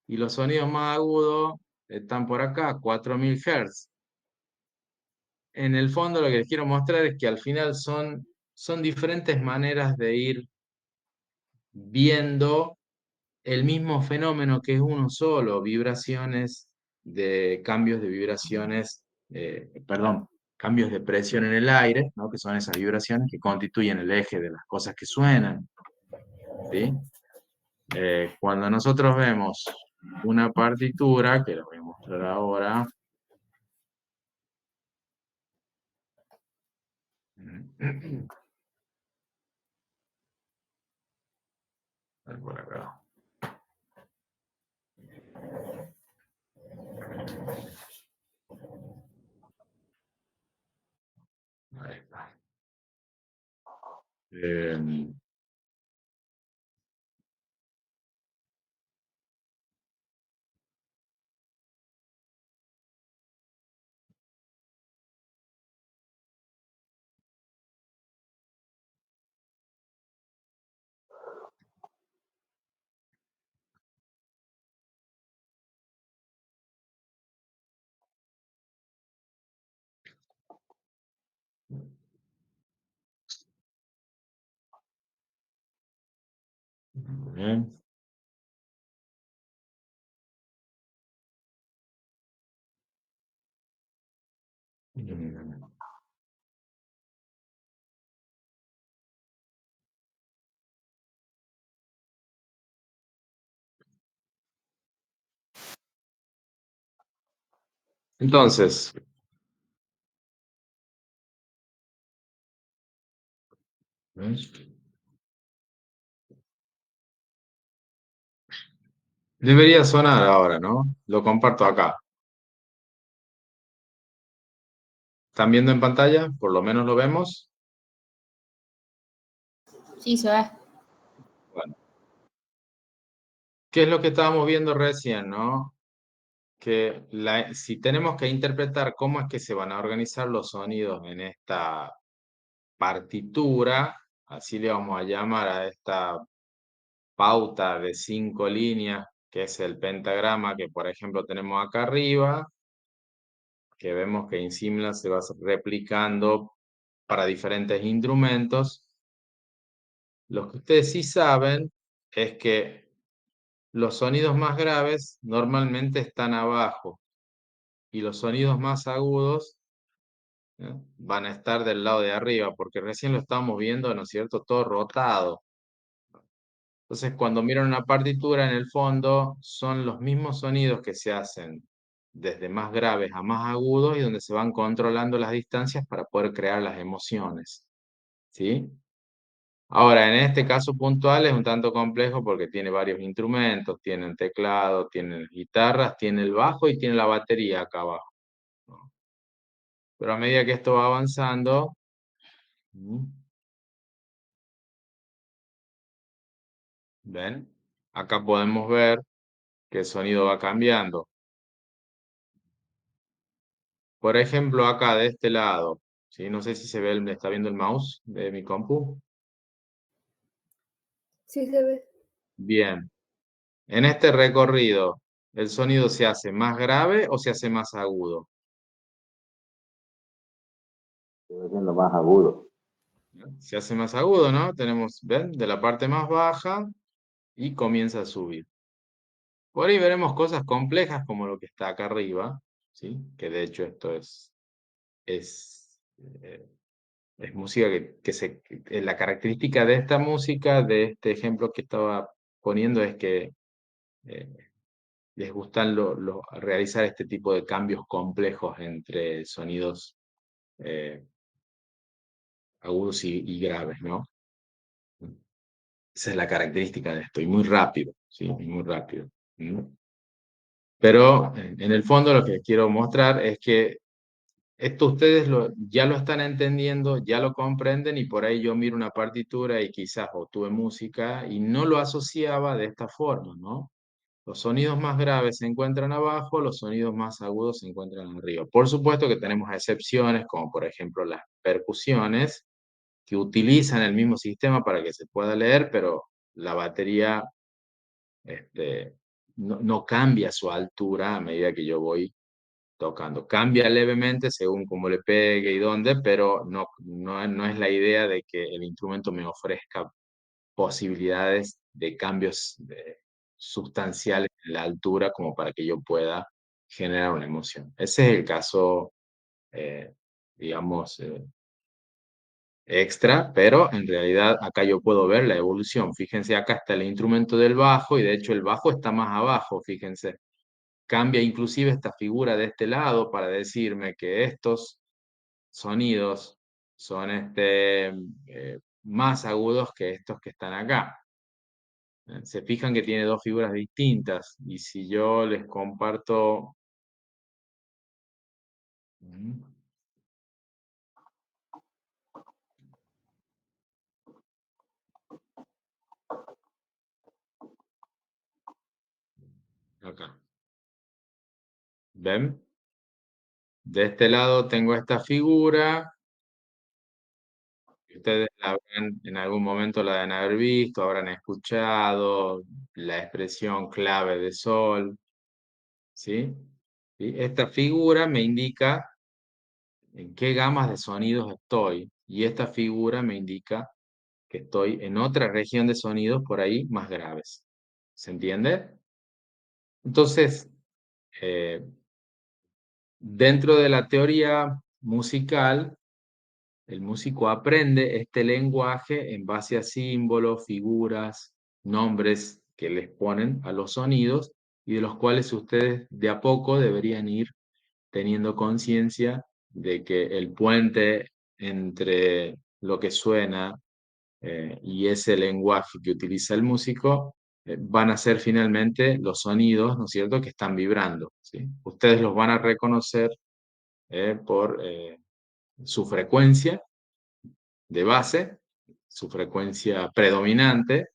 Y los sonidos más agudos están por acá, 4000 Hz. En el fondo lo que les quiero mostrar es que al final son diferentes maneras de ir viendo el mismo fenómeno que es uno solo, vibraciones de cambios de vibraciones perdón, cambios de presión en el aire, ¿no? Que son esas vibraciones que constituyen el eje de las cosas que suenan, ¿sí? Cuando nosotros vemos una partitura, que la voy a mostrar ahora, a ver por acá. Ahí está. Eh, bien. Entonces, ¿ves? Debería sonar ahora, ¿no? Lo comparto acá. ¿Están viendo en pantalla? Por lo menos lo vemos.
Sí, se ve.
Bueno, ¿qué es lo que estábamos viendo recién, no? Que si tenemos que interpretar cómo es que se van a organizar los sonidos en esta partitura, así le vamos a llamar a esta pauta de 5 líneas, que es el pentagrama que, por ejemplo, tenemos acá arriba, que vemos que Insimla se va replicando para diferentes instrumentos. Lo que ustedes sí saben es que los sonidos más graves normalmente están abajo y los sonidos más agudos, van a estar del lado de arriba, porque recién lo estamos viendo, ¿no es cierto?, todo rotado. Entonces, cuando miran una partitura en el fondo, son los mismos sonidos que se hacen desde más graves a más agudos y donde se van controlando las distancias para poder crear las emociones, ¿sí? Ahora, en este caso puntual es un tanto complejo porque tiene varios instrumentos, tiene el teclado, tiene guitarras, tiene el bajo y tiene la batería acá abajo, ¿no? Pero a medida que esto va avanzando, ¿mm? ¿Ven? Acá podemos ver que el sonido va cambiando. Por ejemplo, acá de este lado, ¿sí? No sé si se ve, está viendo el mouse de mi compu.
Sí se ve.
Bien. En este recorrido, ¿el sonido se hace más grave o se hace más agudo?
Se va haciendo más agudo.
Se hace más agudo, ¿no? Tenemos, ¿ven? De la parte más baja y comienza a subir. Por ahí veremos cosas complejas como lo que está acá arriba, ¿sí? Que de hecho esto es, eh, es música la característica de esta música, de este ejemplo que estaba poniendo, es que eh, les gustan realizar este tipo de cambios complejos entre sonidos agudos y graves, ¿no? Esa es la característica de esto, y muy rápido, ¿sí? Y muy rápido. ¿No? Pero en el fondo lo que quiero mostrar es que esto ustedes ya lo están entendiendo, ya lo comprenden, y por ahí yo miro una partitura y quizás o tuve música y no lo asociaba de esta forma, ¿no? Los sonidos más graves se encuentran abajo, los sonidos más agudos se encuentran arriba. Por supuesto que tenemos excepciones, como por ejemplo las percusiones, que utilizan el mismo sistema para que se pueda leer, pero la batería no cambia su altura a medida que yo voy tocando. Cambia levemente según cómo le pegue y dónde, pero no es la idea de que el instrumento me ofrezca posibilidades de cambios sustanciales en la altura como para que yo pueda generar una emoción. Ese es el caso digamos, extra, pero en realidad acá yo puedo ver la evolución. Fíjense, acá está el instrumento del bajo y de hecho el bajo está más abajo, fíjense. Cambia inclusive esta figura de este lado para decirme que estos sonidos son más agudos que estos que están acá. Se fijan que tiene dos figuras distintas y si yo les comparto... Acá. ¿Ven? De este lado tengo esta figura. Ustedes en algún momento la deben haber visto, habrán escuchado la expresión clave de sol. ¿Sí? ¿Sí? Esta figura me indica en qué gamas de sonidos estoy. Y esta figura me indica que estoy en otra región de sonidos por ahí más graves. ¿Se entiende? Entonces, eh, dentro de la teoría musical, el músico aprende este lenguaje en base a símbolos, figuras, nombres que les ponen a los sonidos y de los cuales ustedes de a poco deberían ir teniendo conciencia de que el puente entre lo que suena y ese lenguaje que utiliza el músico van a ser finalmente los sonidos, ¿no es cierto?, que están vibrando, ¿sí? Ustedes los van a reconocer por su frecuencia de base, su frecuencia predominante,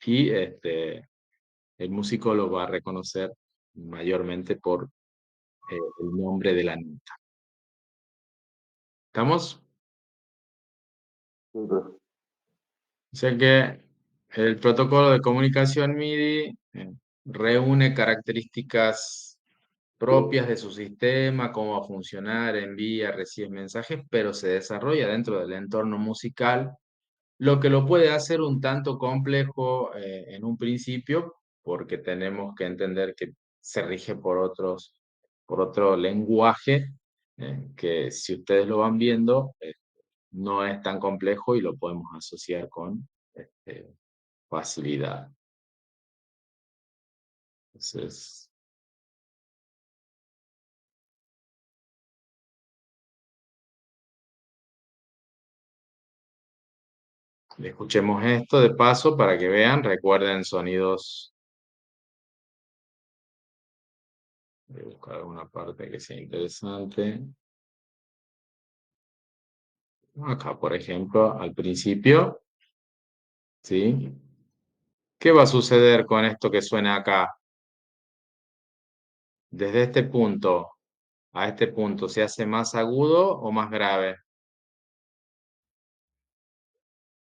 y el músico lo va a reconocer mayormente por el nombre de la nota. ¿Estamos?
Sí, profe.
O sea que el protocolo de comunicación MIDI reúne características propias de su sistema, cómo va a funcionar, envía, recibe mensajes, pero se desarrolla dentro del entorno musical, lo que lo puede hacer un tanto complejo en un principio, porque tenemos que entender que se rige por otro lenguaje, que si ustedes lo van viendo, no es tan complejo y lo podemos asociar con facilidad. Entonces, escuchemos esto de paso para que vean, recuerden sonidos. Voy a buscar alguna parte que sea interesante. Acá, por ejemplo, al principio, ¿sí? ¿Qué va a suceder con esto que suena acá? Desde este punto a este punto, ¿se hace más agudo o más grave?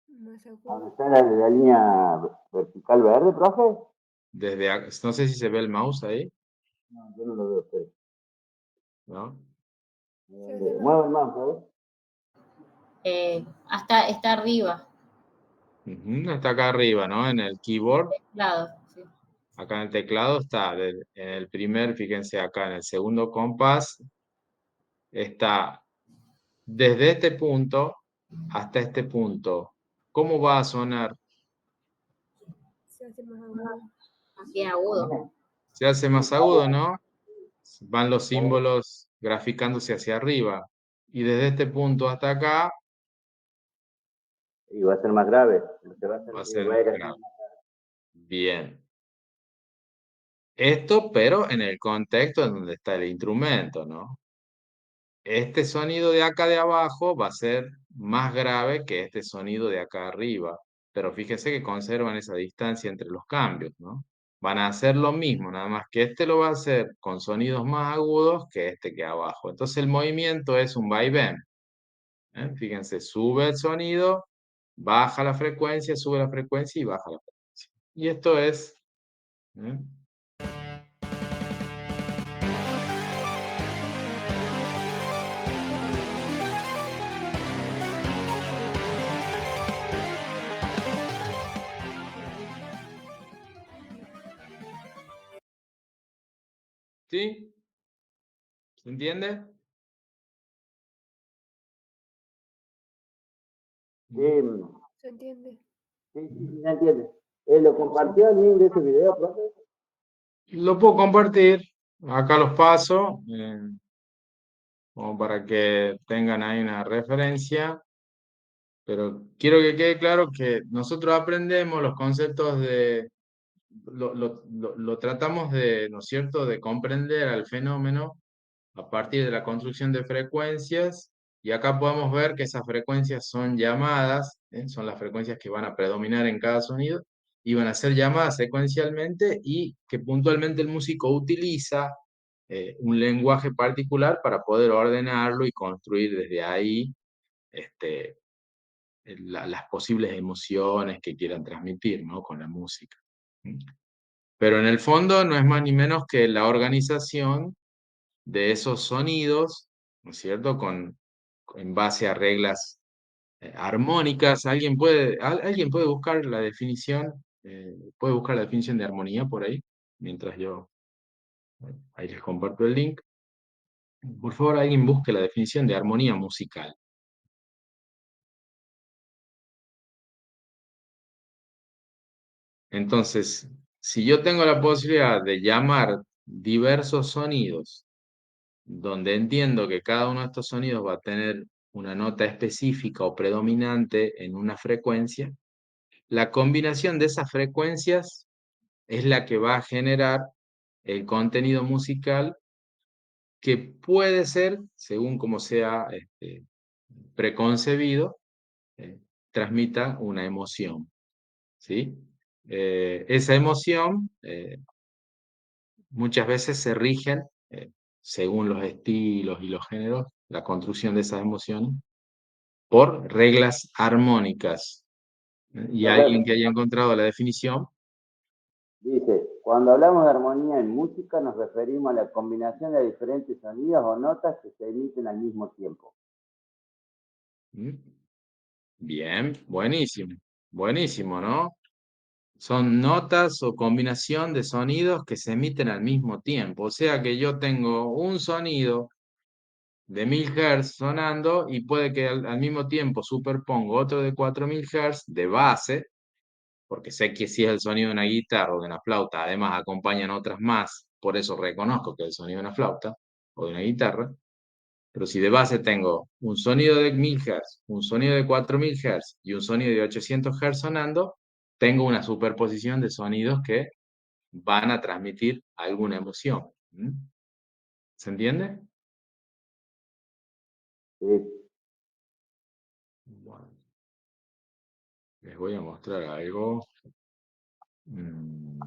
Más
¿Dónde
agudo.
está la línea vertical verde, profe?
No sé si se ve el mouse ahí,
No, yo no lo veo, pero...
¿no?
Se hace más
Mueve el mouse, ¿sabes?
Hasta está arriba,
Ujú, está acá arriba, ¿no? En el keyboard.
lado. Sí.
Acá en el teclado está, en el primer, fíjense acá, en el segundo compás, está desde este punto hasta este punto. ¿Cómo va a sonar?
se hace más agudo.
Más bien agudo.
Se hace más agudo, ¿no? Van los símbolos graficándose hacia arriba. Y desde este punto hasta acá
Y va a ser más grave. Se va a
va
hacer,
a ser
va a ir así.
grave. Bien. Esto, pero en el contexto en donde está el instrumento, ¿no? Este sonido de acá de abajo va a ser más grave que este sonido de acá arriba, pero fíjese que conservan esa distancia entre los cambios, ¿no? Van a hacer lo mismo, nada más que este lo va a hacer con sonidos más agudos que este que abajo. Entonces el movimiento es un vaivén. Fíjense, sube el sonido, baja la frecuencia, sube la frecuencia y baja la frecuencia. Y esto es... ¿eh? ¿Sí? ¿Se entiende?
¿Se entiende?
Sí, sí, sí, se entiende. ¿Lo compartió el link de ese video, profe?
Lo puedo compartir, acá los paso, como para que tengan ahí una referencia, pero quiero que quede claro que nosotros aprendemos los conceptos lo tratamos de, ¿no es cierto?, de comprender al fenómeno a partir de la construcción de frecuencias, y acá podemos ver que esas frecuencias son llamadas, son las frecuencias que van a predominar en cada sonido, y van a ser llamadas secuencialmente, y que puntualmente el músico utiliza un lenguaje particular para poder ordenarlo y construir desde ahí este, las posibles emociones que quieran transmitir, ¿no?, con la música. Pero en el fondo no es más ni menos que la organización de esos sonidos, ¿no es cierto?, en base a reglas armónicas. ¿Alguien puede buscar la definición? ¿Puede buscar la definición de armonía por ahí? Mientras yo, ahí les comparto el link. Por favor, alguien busque la definición de armonía musical. Entonces, si yo tengo la posibilidad de llamar diversos sonidos, donde entiendo que cada uno de estos sonidos va a tener una nota específica o predominante en una frecuencia, la combinación de esas frecuencias es la que va a generar el contenido musical, que puede ser, según como sea preconcebido, eh, transmita una emoción, ¿sí? Esa emoción muchas veces se rigen, según los estilos y los géneros, la construcción de esas emociones, por reglas armónicas. Y alguien
Profe,
que haya encontrado la definición,
dice, cuando hablamos de armonía en música nos referimos a la combinación de diferentes sonidos o notas que se emiten al mismo tiempo.
¿Mm? Bien, buenísimo, buenísimo, ¿no? Son notas o combinación de sonidos que se emiten al mismo tiempo. O sea que yo tengo un sonido de 1000 Hz sonando, y puede que al mismo tiempo superpongo otro de 4000 Hz de base, porque sé que si es el sonido de una guitarra o de una flauta, además acompañan otras más, por eso reconozco que es el sonido de una flauta o de una guitarra. Pero si de base tengo un sonido de 1000 Hz, un sonido de 4000 Hz y un sonido de 800 Hz sonando, tengo una superposición de sonidos que van a transmitir alguna emoción. ¿Mm? ¿Se entiende?
Sí.
Bueno, les voy a mostrar algo. Mm,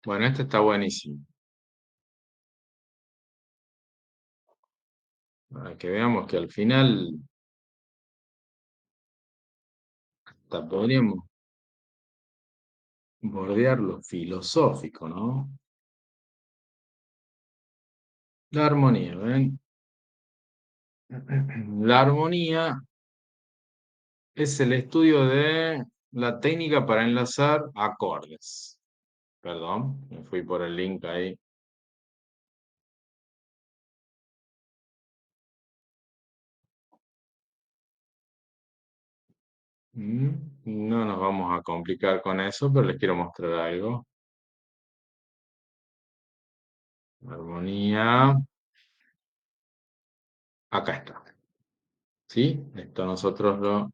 Bueno, este está buenísimo. Para que veamos que al final hasta podríamos bordear lo filosófico, ¿no? La armonía, ¿ven? La armonía es el estudio de la técnica para enlazar acordes. Perdón, me fui por el link ahí. No nos vamos a complicar con eso, pero les quiero mostrar algo. Armonía. Acá está. ¿Sí? Esto nosotros lo...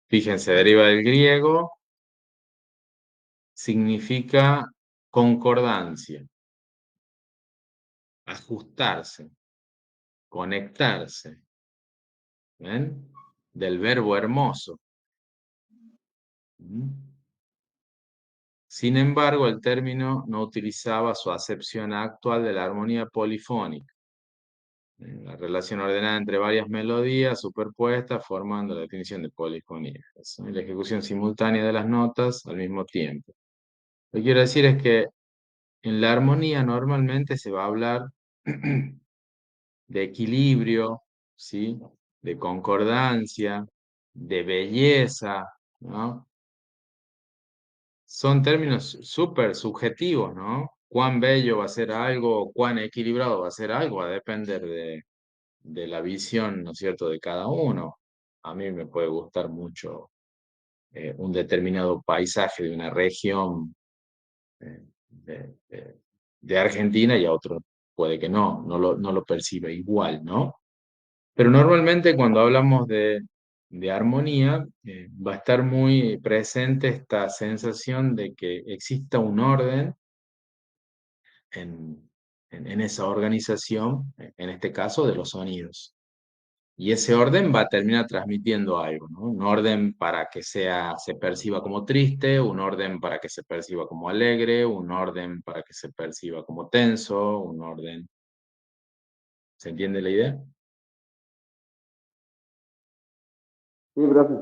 Fíjense, deriva del griego, significa concordancia, ajustarse, conectarse. ¿Ven? Del verbo hermoso. ¿Mm? Sin embargo, el término no utilizaba su acepción actual de la armonía polifónica. La relación ordenada entre varias melodías superpuestas formando la definición de polifonía. Eso, y la ejecución simultánea de las notas al mismo tiempo. Lo que quiero decir es que en la armonía normalmente se va a hablar de equilibrio, ¿sí? De concordancia, de belleza, ¿no? Son términos súper subjetivos, ¿no? Cuán bello va a ser algo, cuán equilibrado va a ser algo, va a depender de la visión, ¿no es cierto?, de cada uno. A mí me puede gustar mucho un determinado paisaje de una región de Argentina y a otro puede que no lo perciba igual, ¿no? Pero normalmente cuando hablamos de armonía, va a estar muy presente esta sensación de que exista un orden en, en esa organización, en este caso de los sonidos. Y ese orden va a terminar transmitiendo algo, ¿no? Un orden para que se perciba como triste, un orden para que se perciba como alegre, un orden para que se perciba como tenso, un orden. ¿Se entiende la idea?
Sí, profe.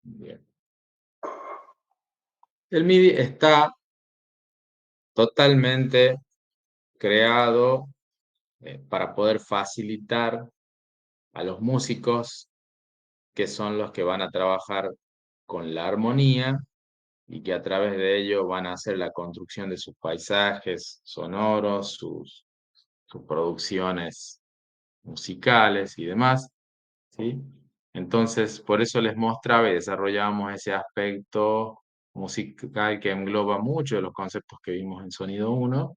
Bien. El MIDI está totalmente creado para poder facilitar a los músicos, que son los que van a trabajar con la armonía y que a través de ello van a hacer la construcción de sus paisajes sonoros, sus producciones musicales y demás, ¿sí? Entonces, por eso les mostraba y desarrollábamos ese aspecto musical que engloba mucho de los conceptos que vimos en Sonido 1,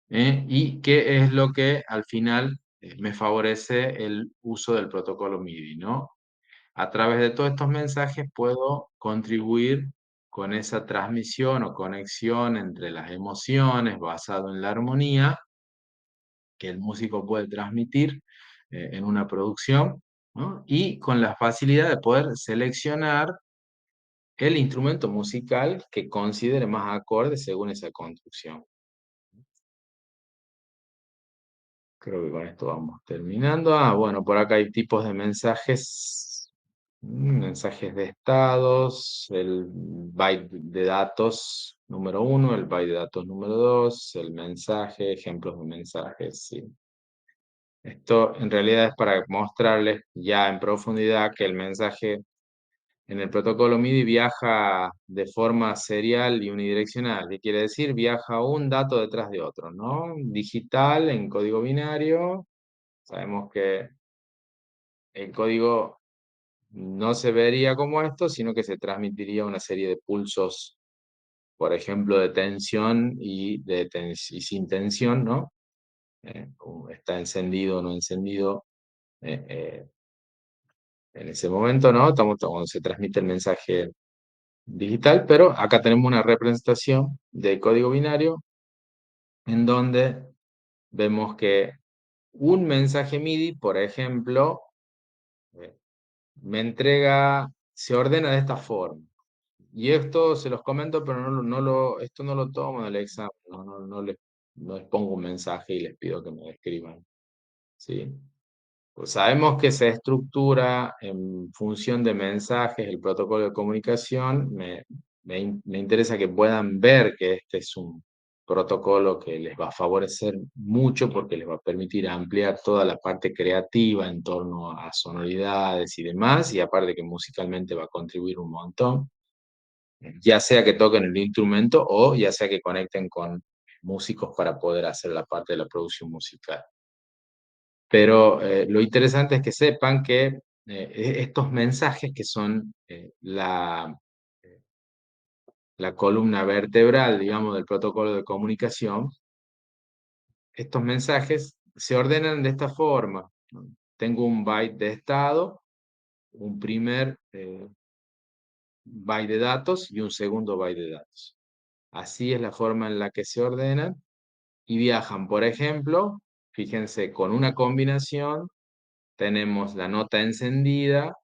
y qué es lo que al final me favorece el uso del protocolo MIDI, ¿no? A través de todos estos mensajes puedo contribuir con esa transmisión o conexión entre las emociones basado en la armonía que el músico puede transmitir en una producción, ¿no? Y con la facilidad de poder seleccionar el instrumento musical que considere más acorde según esa construcción. Creo que con esto vamos terminando. Bueno, por acá hay tipos de mensajes. Mensajes de estados, el byte de datos número 1, el byte de datos número 2, el mensaje, ejemplos de mensajes, sí. Esto en realidad es para mostrarles ya en profundidad que el mensaje en el protocolo MIDI viaja de forma serial y unidireccional. ¿Qué quiere decir? Viaja un dato detrás de otro, ¿no? Digital en código binario. Sabemos que el código no se vería como esto, sino que se transmitiría una serie de pulsos, por ejemplo, de tensión y sin tensión, ¿no? Está encendido o no encendido eh, eh, en ese momento, ¿no? Estamos cuando se transmite el mensaje digital, pero acá tenemos una representación de código binario en donde vemos que un mensaje MIDI, por ejemplo, eh, se ordena de esta forma. Y esto se los comento, pero esto no lo tomo en el examen, no les pongo un mensaje y les pido que me describan, ¿sí? Pues sabemos que se estructura en función de mensajes, el protocolo de comunicación. Me interesa que puedan ver que este es un protocolo que les va a favorecer mucho porque les va a permitir ampliar toda la parte creativa en torno a sonoridades y demás, y aparte que musicalmente va a contribuir un montón, ya sea que toquen el instrumento o ya sea que conecten con músicos para poder hacer la parte de la producción musical. Pero lo interesante es que sepan que estos mensajes que son la columna vertebral, digamos, del protocolo de comunicación, estos mensajes se ordenan de esta forma, ¿no? Tengo un byte de estado, un primer byte de datos y un segundo byte de datos. Así es la forma en la que se ordenan y viajan, por ejemplo, fíjense, con una combinación tenemos la nota encendida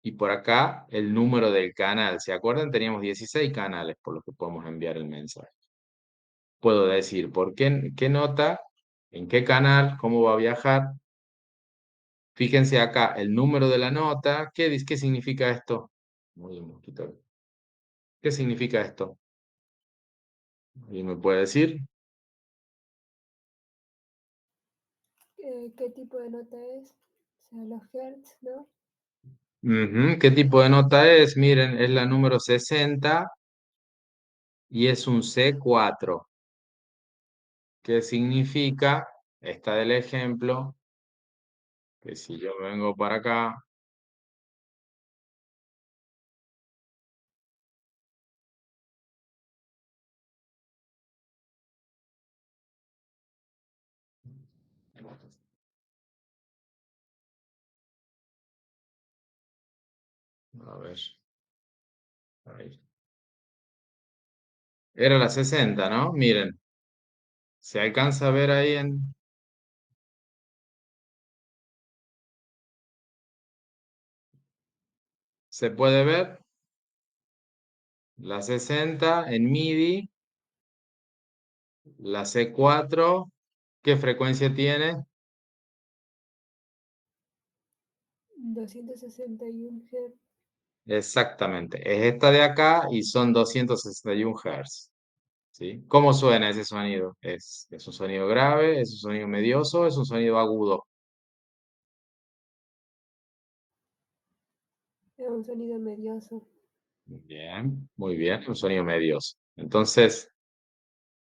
y por acá el número del canal. ¿Se acuerdan? Teníamos 16 canales por los que podemos enviar el mensaje. puedo decir por qué nota, en qué canal, cómo va a viajar. Fíjense acá el número de la nota. ¿Qué significa esto? Muy bien, mosquito. ¿Qué significa esto? ¿Alguien me puede decir?
¿Qué tipo de nota es? O sea, los hertz, ¿no?
Ujú, ¿qué tipo de nota es? Miren, es la número 60 y es un C4. ¿Qué significa? Está del ejemplo, que si yo vengo para acá, a ver, ahí. Era la 60, ¿no? Miren, se alcanza a ver ahí en... ¿Se puede ver? La 60 en MIDI, la C4, ¿qué frecuencia tiene?
261 Hz.
Exactamente, es esta de acá y son 261 Hz. ¿Sí? ¿Cómo suena ese sonido? ¿Es un sonido grave? ¿Es un sonido medioso? ¿Es un sonido agudo?
Es un sonido medioso.
Bien, muy bien, un sonido medioso. Entonces,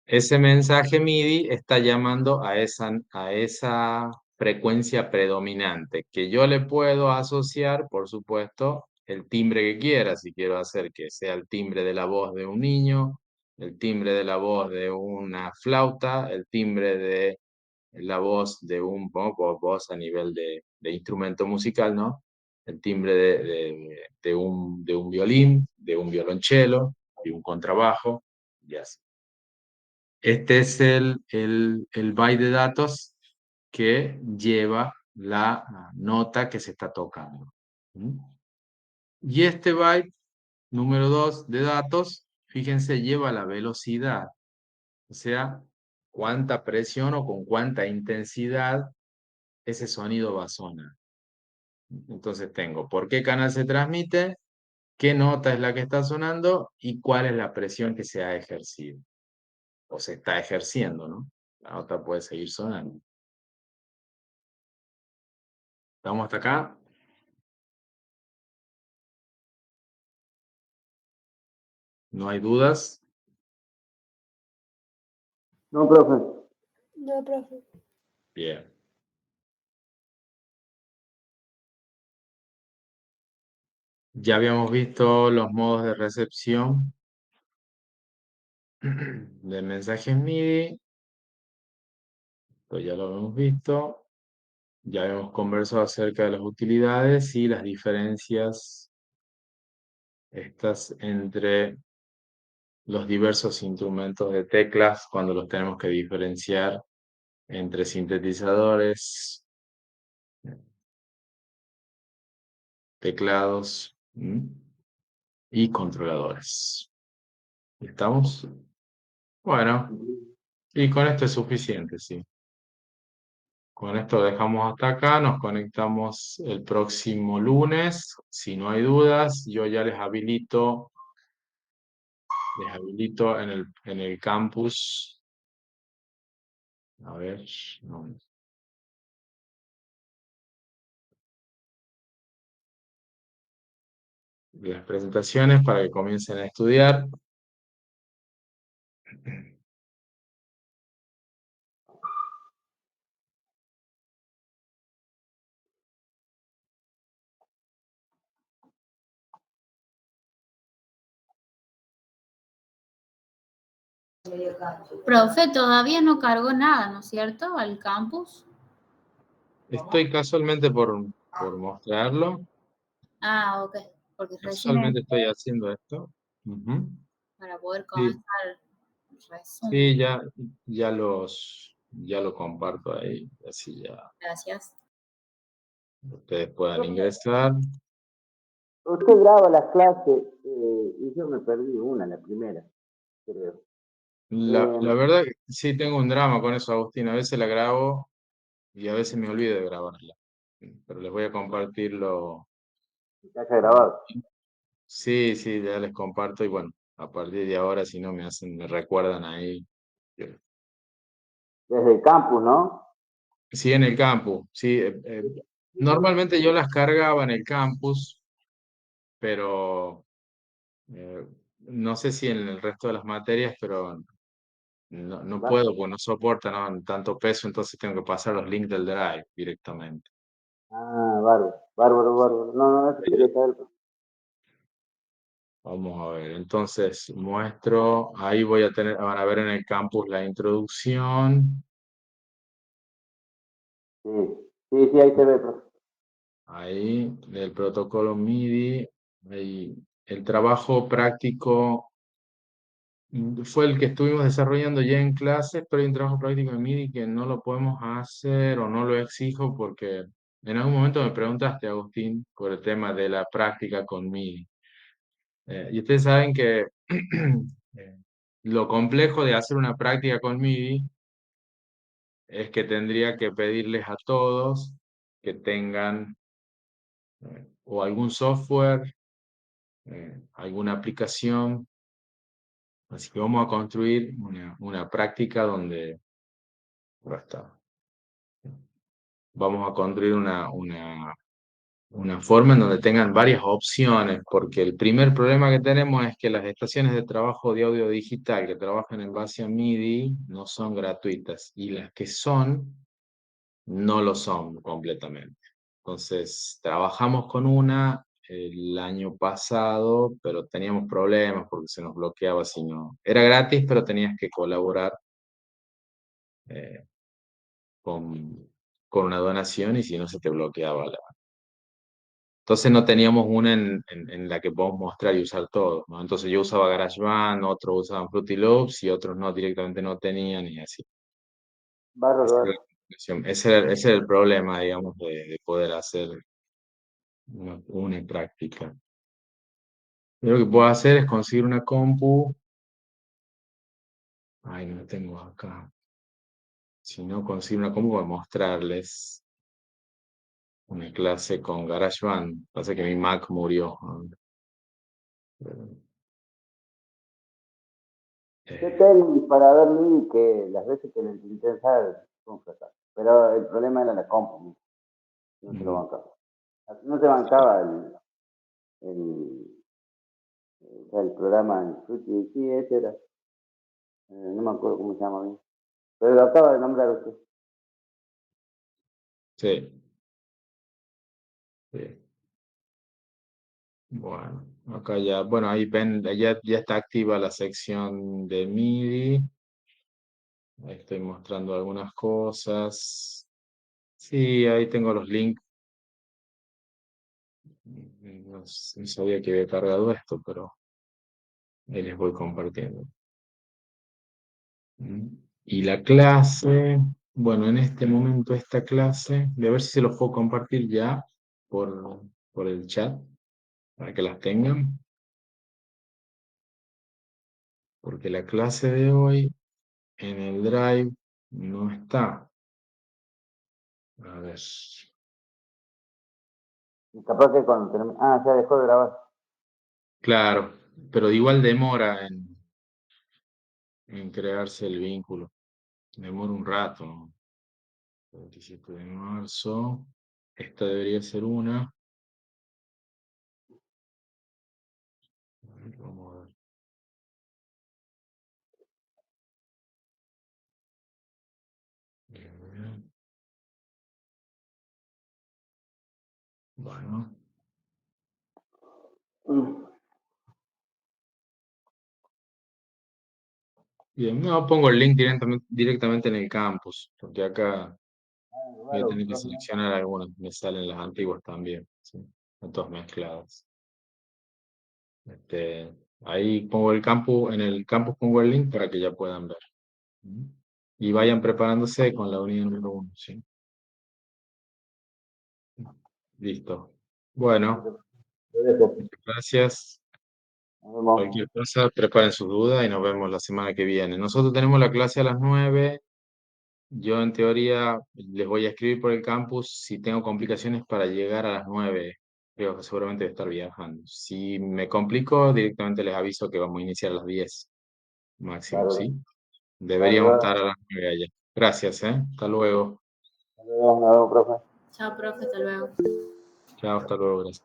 ese mensaje MIDI está llamando a esa frecuencia predominante, que yo le puedo asociar, por supuesto, el timbre que quiera. Si quiero hacer que sea el timbre de la voz de un niño, el timbre de la voz de una flauta, el timbre de la voz de voz a nivel de instrumento musical, ¿no? El timbre de un violín, de un violonchelo, de un contrabajo, y así. Este es el byte de datos que lleva la nota que se está tocando. ¿Mm? Y este byte número 2 de datos, fíjense, lleva la velocidad, o sea, cuánta presión o con cuánta intensidad ese sonido va a sonar. Entonces tengo por qué canal se transmite, qué nota es la que está sonando y cuál es la presión que se ha ejercido o se está ejerciendo, ¿no? La nota puede seguir sonando. ¿Estamos hasta acá? ¿No hay dudas?
No, profe.
No, profe.
Bien. Ya habíamos visto los modos de recepción de mensajes MIDI. Esto ya lo hemos visto. Ya habíamos conversado acerca de las utilidades y las diferencias estas entre los diversos instrumentos de teclas cuando los tenemos que diferenciar entre sintetizadores, teclados y controladores. ¿Estamos? Bueno, y con esto es suficiente, sí. Con esto dejamos hasta acá, nos conectamos el próximo lunes. Si no hay dudas, yo ya les habilito en el campus. A ver, no. Las presentaciones para que comiencen a estudiar.
Profe, todavía no cargó nada, ¿no es cierto? Al campus.
Estoy casualmente por mostrarlo.
Ah, ok. Porque recién
Casualmente
entré
estoy haciendo esto. Ujú.
para poder
Sí,
comenzar el resumen.
sí, ya lo comparto ahí, así ya
Gracias.
ustedes puedan ingresar.
Usted graba las clases y yo me perdí una, la primera, creo.
La verdad que sí tengo un drama con eso, Agustín. A veces la grabo y a veces me olvido de grabarla. Pero les voy a compartirlo.
que haya grabado.
Sí, sí, ya les comparto y bueno, a partir de ahora, si no me recuerdan ahí.
Desde el campus, ¿no?
Sí, en el campus, sí. Normalmente yo las cargaba en el campus, pero no sé si en el resto de las materias, pero no
Va.
puedo, pues no soporta, ¿no? Tanto peso, entonces tengo que pasar los links del Drive directamente.
Ah, bárbaro, bárbaro, bárbaro. No, no, eso quería saber.
Vamos a ver, entonces muestro, ahí voy a tener, van a ver en el campus la introducción,
Sí, sí, sí, ahí se ve, profe.
ahí del protocolo MIDI, ahí el trabajo práctico fue el que estuvimos desarrollando ya en clases, pero hay un trabajo práctico en MIDI que no lo podemos hacer o no lo exijo porque en algún momento me preguntaste, Agustín, por el tema de la práctica con MIDI. Y ustedes saben que eh, lo complejo de hacer una práctica con MIDI es que tendría que pedirles a todos que tengan o algún software, alguna aplicación. Así que vamos a construir una práctica donde, ahora está. Vamos a construir una forma en donde tengan varias opciones, porque el primer problema que tenemos es que las estaciones de trabajo de audio digital que trabajan en base a MIDI no son gratuitas y las que son no lo son completamente. Entonces, trabajamos con una el año pasado, pero teníamos problemas porque se nos bloqueaba si no. Era gratis, pero tenías que colaborar eh, con una donación y si no se te bloqueaba la. Entonces no teníamos una en la que podamos mostrar y usar todo, ¿no? Entonces yo usaba GarageBand, otros usaban Fruity Loops y otros no, directamente no tenían y así.
Bárbaro,
Esa era la
bárbaro.
conclusión. Ese era el problema, digamos, de poder hacer una práctica. Yo lo que puedo hacer es conseguir una compu. Ay, no tengo acá. Si no consigo una compu para mostrarles una clase con GarageBand. Pasa que mi Mac murió, ¿no?
Yo
Eh,
tengo un disparador MIDI que las veces que lo intenté usar fue un fracaso. Pero el problema era la compu, no se lo
mm,
bancaba. No se bancaba el programa en Fruity, sí, ese era. No me acuerdo cómo se llama bien. Pero lo acaba de nombrar usted.
sí, sí. Bueno, acá ya, bueno, ahí ven, ya está activa la sección de MIDI. Ahí estoy mostrando algunas cosas. Sí, ahí tengo los links. No sabía que había cargado esto, pero ahí les voy compartiendo. Y la clase, bueno, en este momento esta clase, voy a ver si se los puedo compartir ya por el chat, para que las tengan, porque la clase de hoy en el Drive no está. A ver,
Y capaz que cuando termine. Ah, ya dejó de grabar.
claro, pero igual demora en crearse el vínculo. Demora un rato, ¿no? 27 de marzo. Esta debería ser una. A ver, vamos a ver. Bien. Bueno,
Mm.
bien, no pongo el link directamente en el campus, porque acá voy a
Claro,
tener que
profe, no.
seleccionar algunas, me salen las antiguas también, ¿sí? Están todas mezcladas. Este, ahí pongo el campus, en el campus pongo el link para que ya puedan ver. ¿Mm? Y vayan preparándose con la unidad número 1, ¿sí? Listo. Bueno,
Lo dejo.
gracias.
Nos vemos.
Cualquier cosa, preparen sus dudas y nos vemos la semana que viene. Nosotros tenemos la clase a las 9. Yo en teoría les voy a escribir por el campus si tengo complicaciones para llegar a las 9. Creo que seguramente voy a estar viajando. Si me complico, directamente les aviso que vamos a iniciar a las 10 máximo,
Bárbaro.
¿sí? Deberíamos estar a las 9 allá. Gracias, ¿eh? Hasta luego.
Nos vemos, profe.
Chao, profe, hasta luego.
Chao, hasta luego. Gracias.